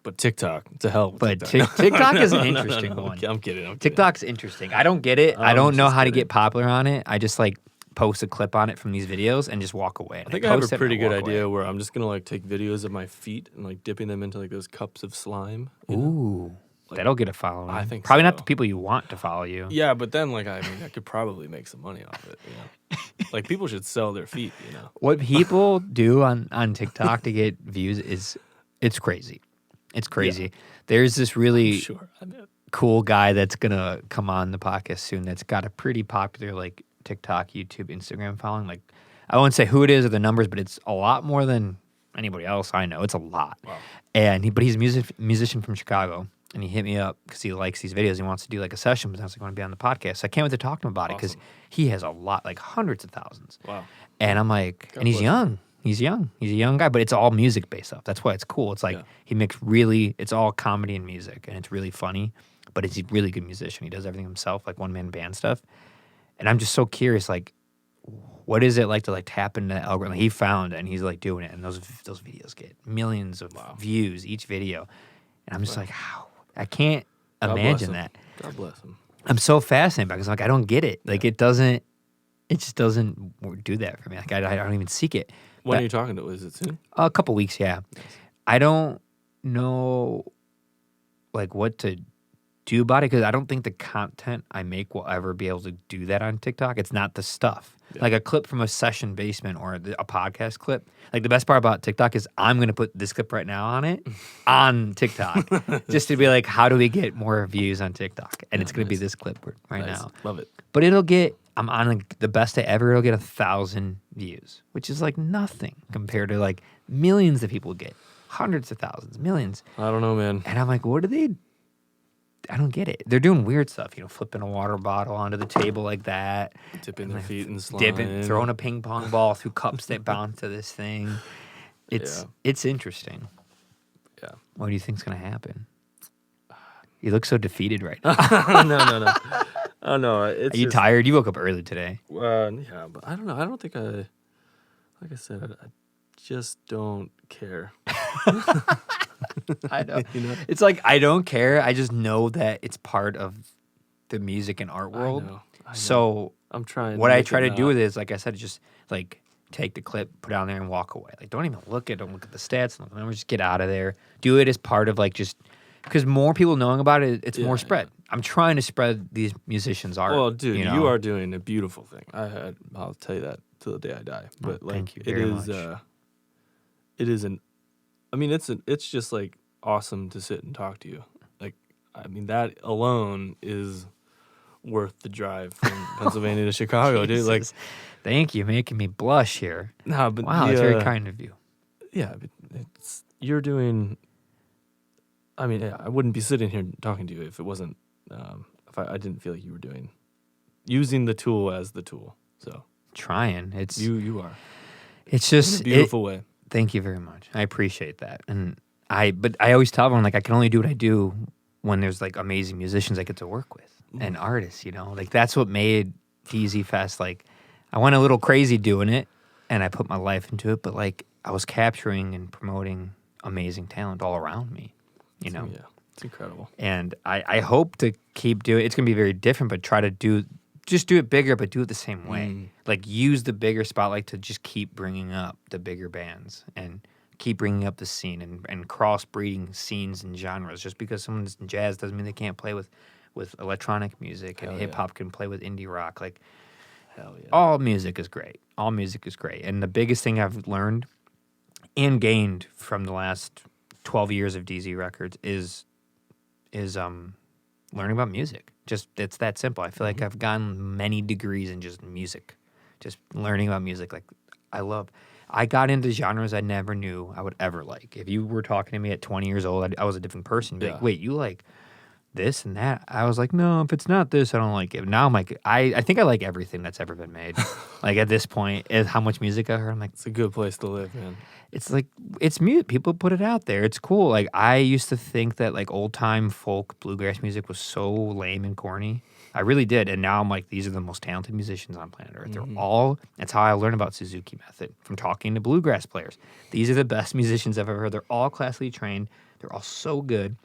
But TikTok, to hell with But TikTok. TikTok is an interesting one. I'm kidding. TikTok's interesting. I don't get it. I don't know how to get popular on it. I just like post a clip on it from these videos and just walk away. And I think I have a pretty good idea where I'm just gonna like take videos of my feet and like dipping them into like those cups of slime. Ooh, like, that'll get a following. I think probably so. Not the people you want to follow you. Yeah, but then like I could probably make some money off it. Like people should sell their feet. What people do on TikTok to get views it's crazy. It's crazy. Yeah. There's this really cool guy that's going to come on the podcast soon that's got a pretty popular like TikTok, YouTube, Instagram following. Like I won't say who it is or the numbers, but it's a lot more than anybody else I know. It's a lot. Wow. But he's a musician from Chicago, and he hit me up because he likes these videos. He wants to do like a session, but I was like, I want to be on the podcast. So I can't wait to talk to him about it because he has a lot, like hundreds of thousands. Wow. And I'm like, and he's young. He's young. He's a young guy, but it's all music-based stuff. That's why it's cool. It's like he makes it's all comedy and music, and it's really funny, but he's a really good musician. He does everything himself, like one-man band stuff. And I'm just so curious, like, what is it like to like tap into that algorithm? He found it, and he's like doing it, and those videos get millions of views each video. And I'm just like, how? I can't imagine that. God bless him. I'm so fascinated because like I don't get it. Like it just doesn't do that for me. Like I don't even seek it. When are you talking to? Is it soon? A couple weeks, yeah. Nice. I don't know like what to do about it because I don't think the content I make will ever be able to do that on TikTok. It's not the stuff. Yeah. Like a clip from a session basement or a podcast clip. Like the best part about TikTok is I'm going to put this clip right now on it on TikTok just to be like, how do we get more views on TikTok? And it's going to be this clip right now. Love it. But it'll get, I'm on like the best day ever, it'll get 1,000 views, which is like nothing compared to like millions of people get. Hundreds of thousands, millions. I don't know, man. And I'm like, what do they... I don't get it. They're doing weird stuff, flipping a water bottle onto the table like that. Dipping their feet in slime. Throwing a ping pong ball through cups that bounce to this thing. It's interesting. Yeah. What do you think's going to happen? You look so defeated right now. No. Oh, no. Are you tired? You woke up early today. Yeah, but I don't know. I don't think like I said, I just don't care. I know. It's like I don't care. I just know that it's part of the music and art world. I know. So I'm trying. What I try to do with it is, like I said, just like take the clip, put it on there, and walk away. Like don't even look at the stats. Just get out of there. Do it as part of like just because more people knowing about it, it's more spread. I'm trying to spread these musicians' art. Well, dude, you are doing a beautiful thing. I'll tell you that till the day I die. But like, thank you very much. It is it's just like awesome to sit and talk to you. Like, I mean, that alone is worth the drive from Pennsylvania to Chicago, dude. Like, thank you, making me blush here. No, but wow, it's very kind of you. Yeah, but you're doing. I mean, I wouldn't be sitting here talking to you if it wasn't. If I didn't feel like you were using the tool as the tool. So trying, it's you are. It's just in a beautiful way. Thank you very much. I appreciate that. But I always tell everyone, like, I can only do what I do when there's, like, amazing musicians I get to work with and artists, Like, that's what made DZ Fest, like, I went a little crazy doing it, and I put my life into it, but like I was capturing and promoting amazing talent all around me, you know? Yeah, it's incredible. And I hope to keep doing it's going to be very different, but try to do it bigger, but do it the same way. Like use the bigger spotlight to just keep bringing up the bigger bands and keep bringing up the scene and cross-breeding scenes and genres. Just because someone's in jazz doesn't mean they can't play with electronic music, and hip-hop can play with indie rock. Like, hell yeah. All music is great. All music is great. And the biggest thing I've learned and gained from the last 12 years of DZ Records is learning about music. Just it's that simple. I feel like I've gotten many degrees in just music, just learning about music. Like I got into genres I never knew I would ever like. If you were talking to me at 20 years old, I was a different person. You'd be like, wait, you like this and that? I was like, no, if it's not this, I don't like it. Now I'm like, I think I like everything that's ever been made. Like at this point, how much music I heard, I'm like, it's a good place to live, man. It's like, it's mute. People put it out there. It's cool. Like, I used to think that, like, old-time folk bluegrass music was so lame and corny. I really did. And now I'm like, these are the most talented musicians on planet Earth. They're all, that's how I learned about Suzuki Method, from talking to bluegrass players. These are the best musicians I've ever heard. They're all classically trained. They're all so good.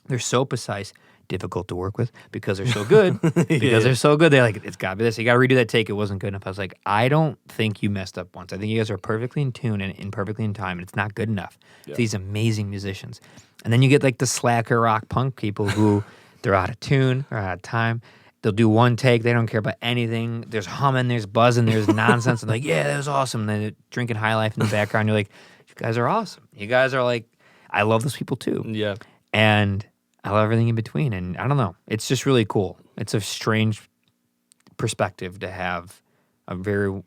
They're so precise. Difficult to work with because they're so good. They're so good. They're like, it's got to be this. You got to redo that take. It wasn't good enough. I was like, I don't think you messed up once. I think you guys are perfectly in tune and perfectly in time, and it's not good enough. Yeah. These amazing musicians. And then you get like the slacker rock punk people who they're out of tune, they're out of time. They'll do one take. They don't care about anything. There's humming, there's buzzing, there's nonsense. And like, yeah, that was awesome. And then they're drinking High Life in the background. You're like, you guys are awesome. You guys are like, I love those people too. Yeah. And I love everything in between, and I don't know. It's just really cool. It's a strange perspective to have. I'm very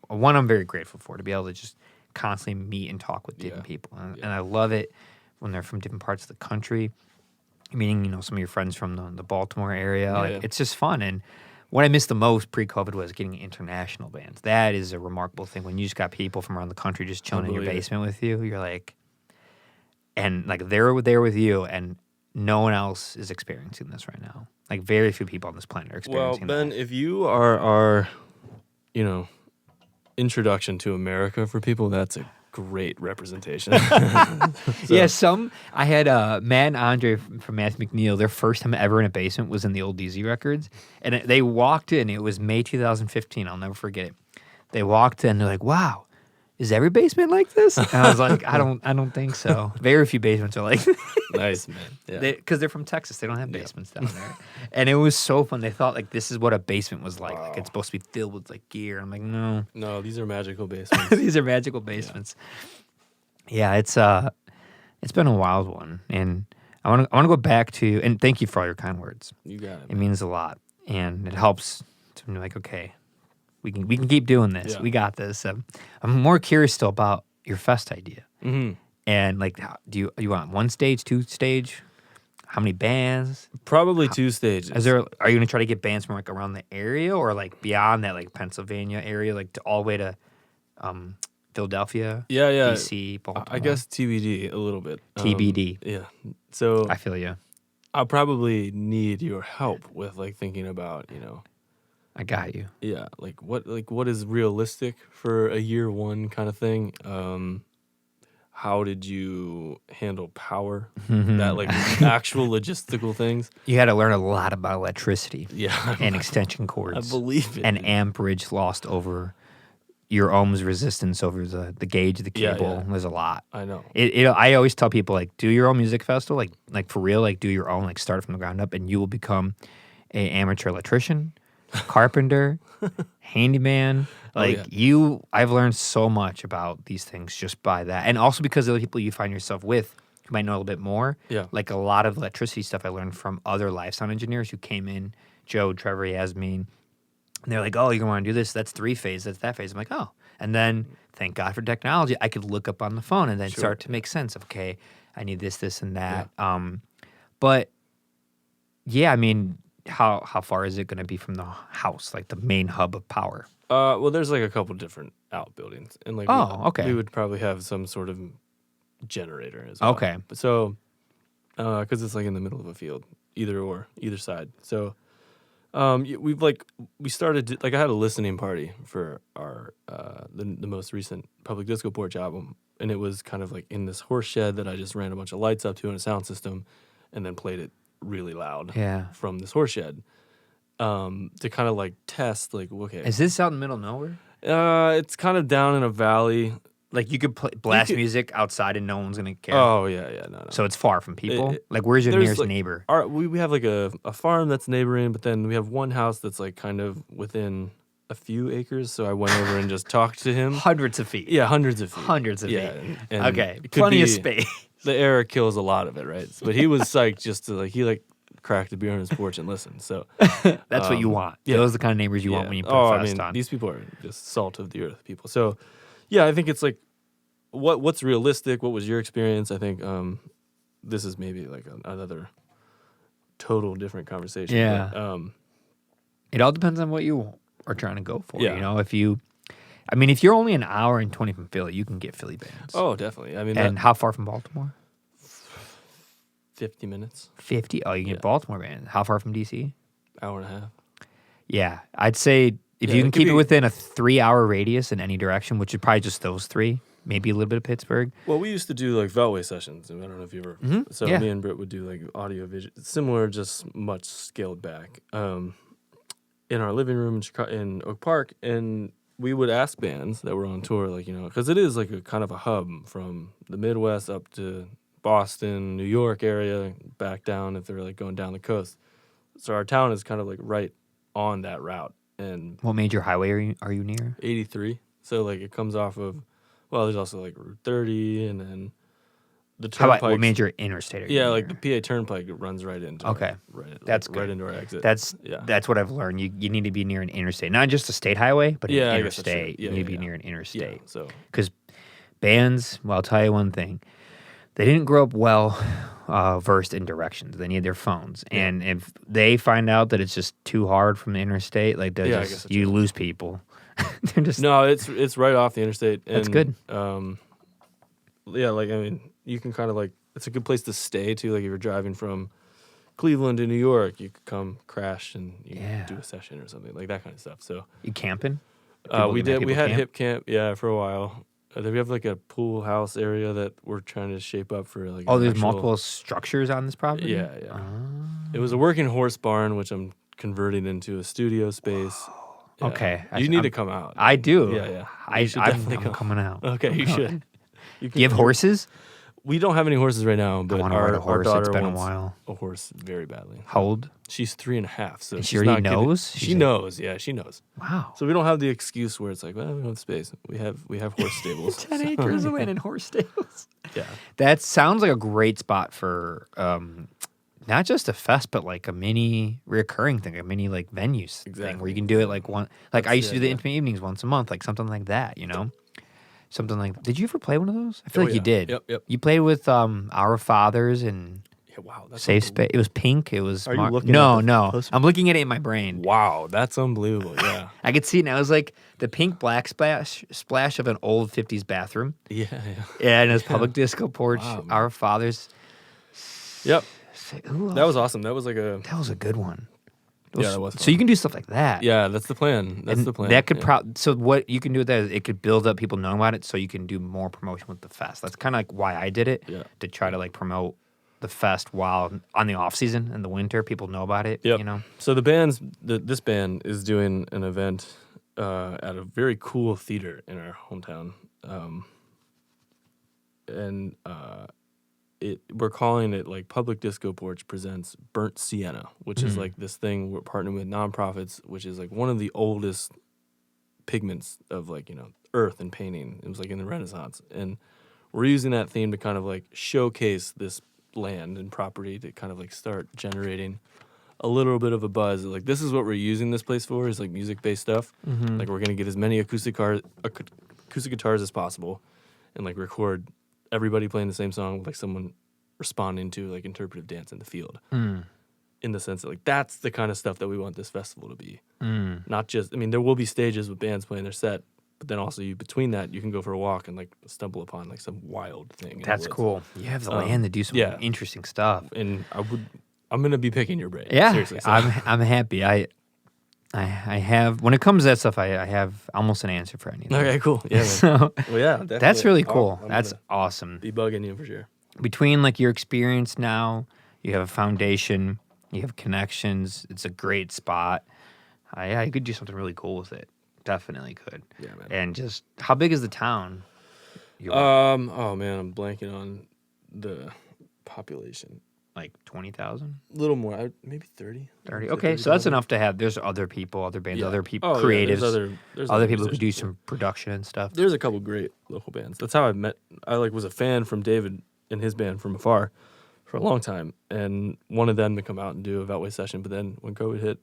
grateful for, to be able to just constantly meet and talk with different people, and I love it when they're from different parts of the country. Meeting, some of your friends from the Baltimore area. It's just fun. And what I missed the most pre-COVID was getting international bands. That is a remarkable thing when you just got people from around the country just chilling in your basement with you. You're like, and like they're there with you, and no one else is experiencing this right now. Like, very few people on this planet are experiencing Ben, if you are our, introduction to America for people, that's a great representation. I had Matt and Andre from Matthew McNeil, their first time ever in a basement was in the old DZ Records. And they walked in, it was May 2015, I'll never forget it. They walked in, they're like, wow, is every basement like this? And I was like, I don't think so. Very few basements are like this. Nice, man. Yeah. Because they're from Texas. They don't have basements down there. And it was so fun. They thought, like, this is what a basement was like. Wow. Like, it's supposed to be filled with, like, gear. I'm like, no. No, these are magical basements. These are magical basements. Yeah, it's been a wild one. And I want to go back to, and thank you for all your kind words. You got it. It means a lot. And it helps to be like, okay, we can keep doing this. Yeah. We got this. I'm more curious still about your fest idea. Mm-hmm. And like, do you want one stage, two stage? How many bands? Probably two stages. Are you gonna try to get bands from like around the area or like beyond that, like Pennsylvania area, like all the way to Philadelphia? Yeah. DC, Baltimore? I guess TBD a little bit. TBD. Yeah. So I feel you. I'll probably need your help with like thinking about, I got you. Yeah, what is realistic for a year one kind of thing? How did you handle power? That like actual logistical things. You had to learn a lot about electricity. Yeah, and extension cords. I believe it. And amperage lost over your ohms resistance over the gauge of the cable. Yeah. There's a lot. I know. I always tell people like do your own music festival, like for real, like do your own, like start from the ground up, and you will become an amateur electrician. Carpenter, handyman, I've learned so much about these things just by that, and also because of the people you find yourself with who might know a little bit more. Yeah, like a lot of electricity stuff I learned from other live sound engineers who came in, Joe, Trevor, Yasmin, and they're like, "Oh, you're going to want to do this? That's 3-phase. That's that phase." I'm like, "Oh," and then thank God for technology, I could look up on the phone and then start to make sense of okay, I need this, and that. Yeah. But yeah, I mean. How far is it going to be from the house, like the main hub of power? Well, there's like a couple different outbuildings, and like okay, we would probably have some sort of generator as well. Okay, so because it's like in the middle of a field, either side. So We started like I had a listening party for our the most recent Public Disco Porch album, and it was kind of like in this horse shed that I just ran a bunch of lights up to and a sound system, and then played it really loud from this horse shed to kind of like test like okay. Is this out in the middle of nowhere? It's kind of down in a valley. Like you could blast music outside and no one's gonna care. Oh yeah, no. So it's far from people. Like where's your nearest like, neighbor? We have like a farm that's neighboring, but then we have one house that's like kind of within a few acres. So I went over and just talked to him. Hundreds of feet. Yeah, hundreds of feet. Hundreds of feet. And okay, plenty of space. The air kills a lot of it, right? But he was psyched just to like cracked a beer on his porch and listen. So that's what you want. Yeah. Those are the kind of neighbors you want when you put a fest on. These people are just salt of the earth people. So yeah, I think it's like what's realistic. What was your experience? I think this is maybe like another total different conversation. Yeah. But, it all depends on what you are trying to go for. Yeah. You know, if you're only an hour and 20 from Philly, you can get Philly bands. Oh, definitely. I mean, and how far from Baltimore? 50 minutes. 50? Oh, you can get Baltimore bands. How far from DC? Hour and a half. Yeah, I'd say if you can keep it within a 3-hour radius in any direction, which is probably just those three, maybe a little bit of Pittsburgh. Well, we used to do like Veltway sessions, and I don't know if you ever. Mm-hmm. So me and Britt would do like audio vision, similar, just much scaled back. In our living room in Oak Park, and we would ask bands that were on tour, like because it is like a kind of a hub from the Midwest up to Boston, New York area, back down if they're like going down the coast. So our town is kind of like right on that route. And what major highway are you near? 83. So like it comes off of, well, there's also like Route 30, and then the turnpike. What major interstate are you near? Like the PA Turnpike runs right into. Okay, that's right into our exit. That's what I've learned. You need to be near an interstate, not just a state highway, but an interstate. You need to be near an interstate. Yeah, so because bands, well, I'll tell you one thing. They didn't grow up well versed in directions. They need their phones. Yeah. And if they find out that it's just too hard from the interstate, like you lose people. They're just no, it's right off the interstate. And, that's good. You can kind of like it's a good place to stay too. Like if you're driving from Cleveland to New York, you could come crash and you can do a session or something like that kind of stuff. So you camping? We did. We had hip camp, for a while. Then we have like a pool house area that we're trying to shape up for like. Oh, there's multiple structures on this property. Yeah. Oh. It was a working horse barn, which I'm converting into a studio space. Yeah. Okay, you need to come out. I do. Yeah. I'm coming out. Okay, you should. Do you have horses? We don't have any horses right now, but our daughter it's been wants a while. A horse very badly. How old? She's 3.5. So she already knows. She knows. Yeah, she knows. Wow. So we don't have the excuse where it's like, well, we don't have space. We have horse stables. 10 acres away in horse stables. Yeah. That sounds like a great spot for not just a fest, but like a mini recurring thing, a mini like venues thing where you can do it like one. Like I used to do the intimate evenings once a month, like something like that. Something like. Did you ever play one of those? I feel like you did. Yep. You played with Our Fathers and. Wow, that's Safe Space. It was pink. It was. Are you looking no. Post- I'm looking at it in my brain. Wow, that's unbelievable. Yeah. I could see it now. It was like the pink black splash of an old 50s bathroom. Yeah. Yeah, and it was Public Disco Porch. Wow, Our Fathers. Yep. That was awesome. That was like a. That was a good one. That was fun. So you can do stuff like that. Yeah, that's the plan. That could so what you can do with that is it could build up people knowing about it, so you can do more promotion with the fest. That's kind of like why I did it to try to like promote the fest while on the off season in the winter people know about it. Yep. So this band is doing an event at a very cool theater in our hometown, we're calling it like Public Disco Porch presents Burnt Sienna, which is like this thing we're partnering with nonprofits, which is like one of the oldest pigments of like earth and painting. It was like in the Renaissance, and we're using that theme to kind of like showcase this land and property to kind of like start generating a little bit of a buzz. Like this is what we're using this place for, is like music-based stuff. Mm-hmm. Like we're gonna get as many acoustic guitars as possible, and like record everybody playing the same song with like someone responding to like interpretive dance in the field. In the sense that like that's the kind of stuff that we want this festival to be. Not just, there will be stages with bands playing their set, but then also between that you can go for a walk and like stumble upon like some wild thing. That's cool. You have the land to do some interesting stuff. And I'm gonna be picking your brain. Yeah, seriously. So. I'm happy. I have, when it comes to that stuff, I have almost an answer for anything. Okay, cool. Yeah, man. So Well, yeah, definitely. that's really cool. I'm That's gonna awesome. be bugging you for sure. Between like your experience now, you have a foundation, you have connections. It's a great spot. I could do something really cool with it. Definitely could. Yeah, man. And just, how big is the town? Oh man, I'm blanking on the population. Like 20,000? A little more, maybe 30. 30. Okay, so that's enough to have. There's other people, other bands, Yeah. other people, Oh, creatives, yeah, there's other people who could do musicians, some production and stuff. There's a couple great local bands. That's how I met. I was a fan from David and his band from afar for a long time, and wanted them to come out and do a Veltway session. But then when COVID hit,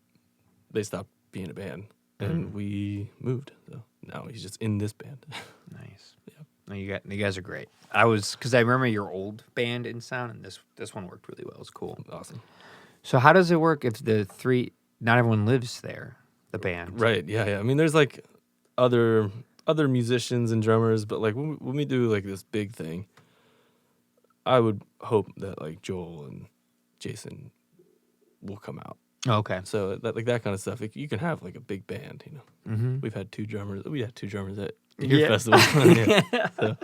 they stopped being a band, and we moved. So now he's just in this band. Nice. Yeah. No, you guys are great. Because I remember your old band in sound, and this one worked really well. It was cool. Awesome. So how does it work if not everyone lives there, the band? Right. Yeah. I mean, there's like other musicians and drummers, but like when we do like this big thing, I would hope that like Joel and Jason will come out. Oh, okay. So that kind of stuff. You can have like a big band, you know. Mm-hmm. We had two drummers at your Yeah. festival. Yeah. So,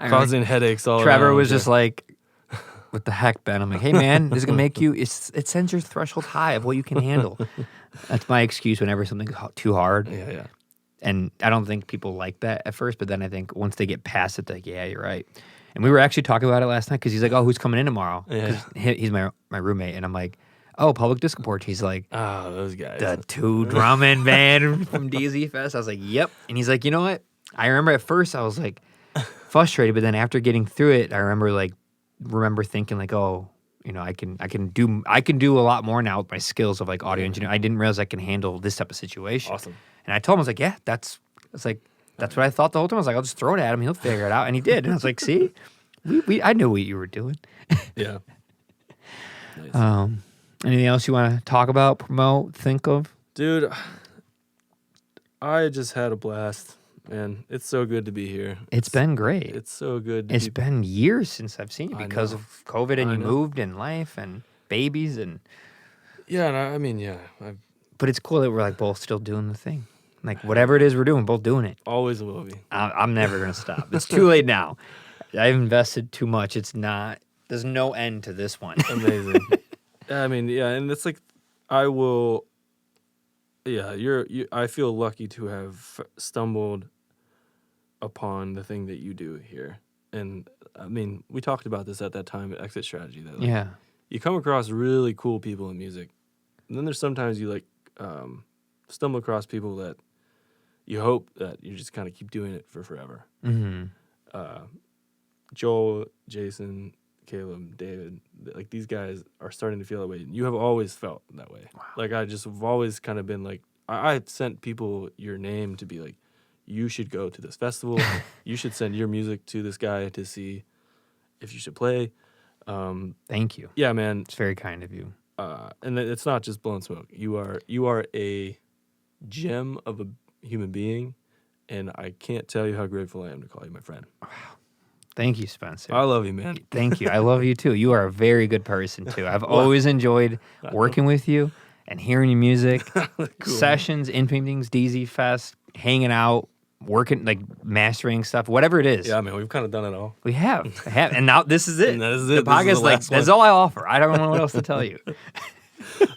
causing headaches all Trevor around. was just like, what the heck, Ben? I'm like, hey, man, this is going to make you, it sends your threshold high of what you can handle. That's my excuse whenever something's too hard. Yeah. And I don't think people like that at first, but then I think once they get past it, they're like, yeah, you're right. And we were actually talking about it last night because he's like, oh, who's coming in tomorrow? Yeah. 'Cause he's my roommate. And I'm like, oh, Public Disco Porch. He's like, Oh, those guys. the two drumming band from DZ Fest. I was like, yep. And he's like, you know what? I remember at first I was like frustrated, but then after getting through it, I remember thinking like, oh, you know, I can do a lot more now with my skills of like audio engineering. I didn't realize I can handle this type of situation. Awesome. And I told him, I was like, yeah, that's what I thought the whole time. I was like, I'll just throw it at him. He'll figure it out. And he did. And I was like, see, I knew what you were doing. Yeah. Nice. Anything else you want to talk about, promote, think of? Dude, I just had a blast, man. It's so good to be here. It's been great. It's so good. It's been years since I've seen you because know. of COVID and I you know. moved and life and babies and. Yeah, and I mean, yeah, I've But it's cool that we're like both still doing the thing. Like whatever it is we're doing, both doing it. always will be. I'm never gonna stop. It's too late now. I've invested too much. It's not. There's no end to this one. Amazing. I mean, yeah, and it's like I will. Yeah, I feel lucky to have stumbled upon the thing that you do here, and I mean, we talked about this at that time at Exit Strategy. That like, Yeah. you come across really cool people in music, and then there's sometimes you like stumble across people that you hope that you just kind of keep doing it for forever. Mm-hmm. Joel, Jason, Caleb, David, like these guys are starting to feel that way. You have always felt that way. Wow. Like I just have always kind of been like, I sent people your name to be like, you should go to this festival. You should send your music to this guy to see if you should play. Thank you. Yeah, man. It's very kind of you. And it's not just blown smoke. You are a gem of a human being, and I can't tell you how grateful I am to call you my friend. Thank you, Spencer. I love you, man. Thank you. I love you too. You are a very good person too. I've always enjoyed working with you and hearing your music, Cool. sessions, in meetings, DZ Fest, hanging out, working, like mastering stuff, whatever it is. Yeah, man, we've kind of done it all. We have. And now this is it. And that is The it. This is podcast, the like, last that's one. all I offer. I don't know what else to tell you.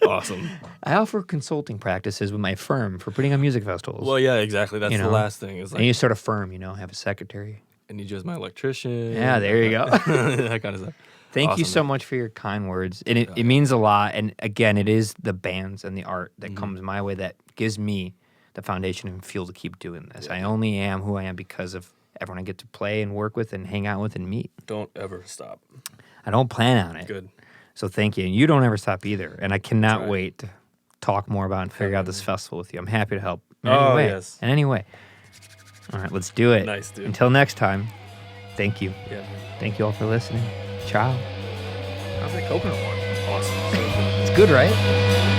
Awesome. I offer consulting practices with my firm for putting on music festivals. Well, yeah, exactly. That's You the know, last thing. Is and like, you start a firm, have a secretary. and you just my electrician. Yeah, there you go. That kind of stuff. Thank you Awesome, so man. much for your kind words. And it means a lot. And again, it is the bands and the art that comes my way that gives me the foundation and fuel to keep doing this. Yeah. I only am who I am because of everyone I get to play and work with and hang out with and meet. Don't ever stop. I don't plan on it. Good. So thank you. And you don't ever stop either. And I cannot right. wait to talk more about and figure out this festival with you. I'm happy to help in Oh, any way. yes. In any way. All right, let's do it. Nice, dude. Until next time, thank you. Yeah. Thank you all for listening. Ciao. How's that coconut one? Awesome. It's good, right?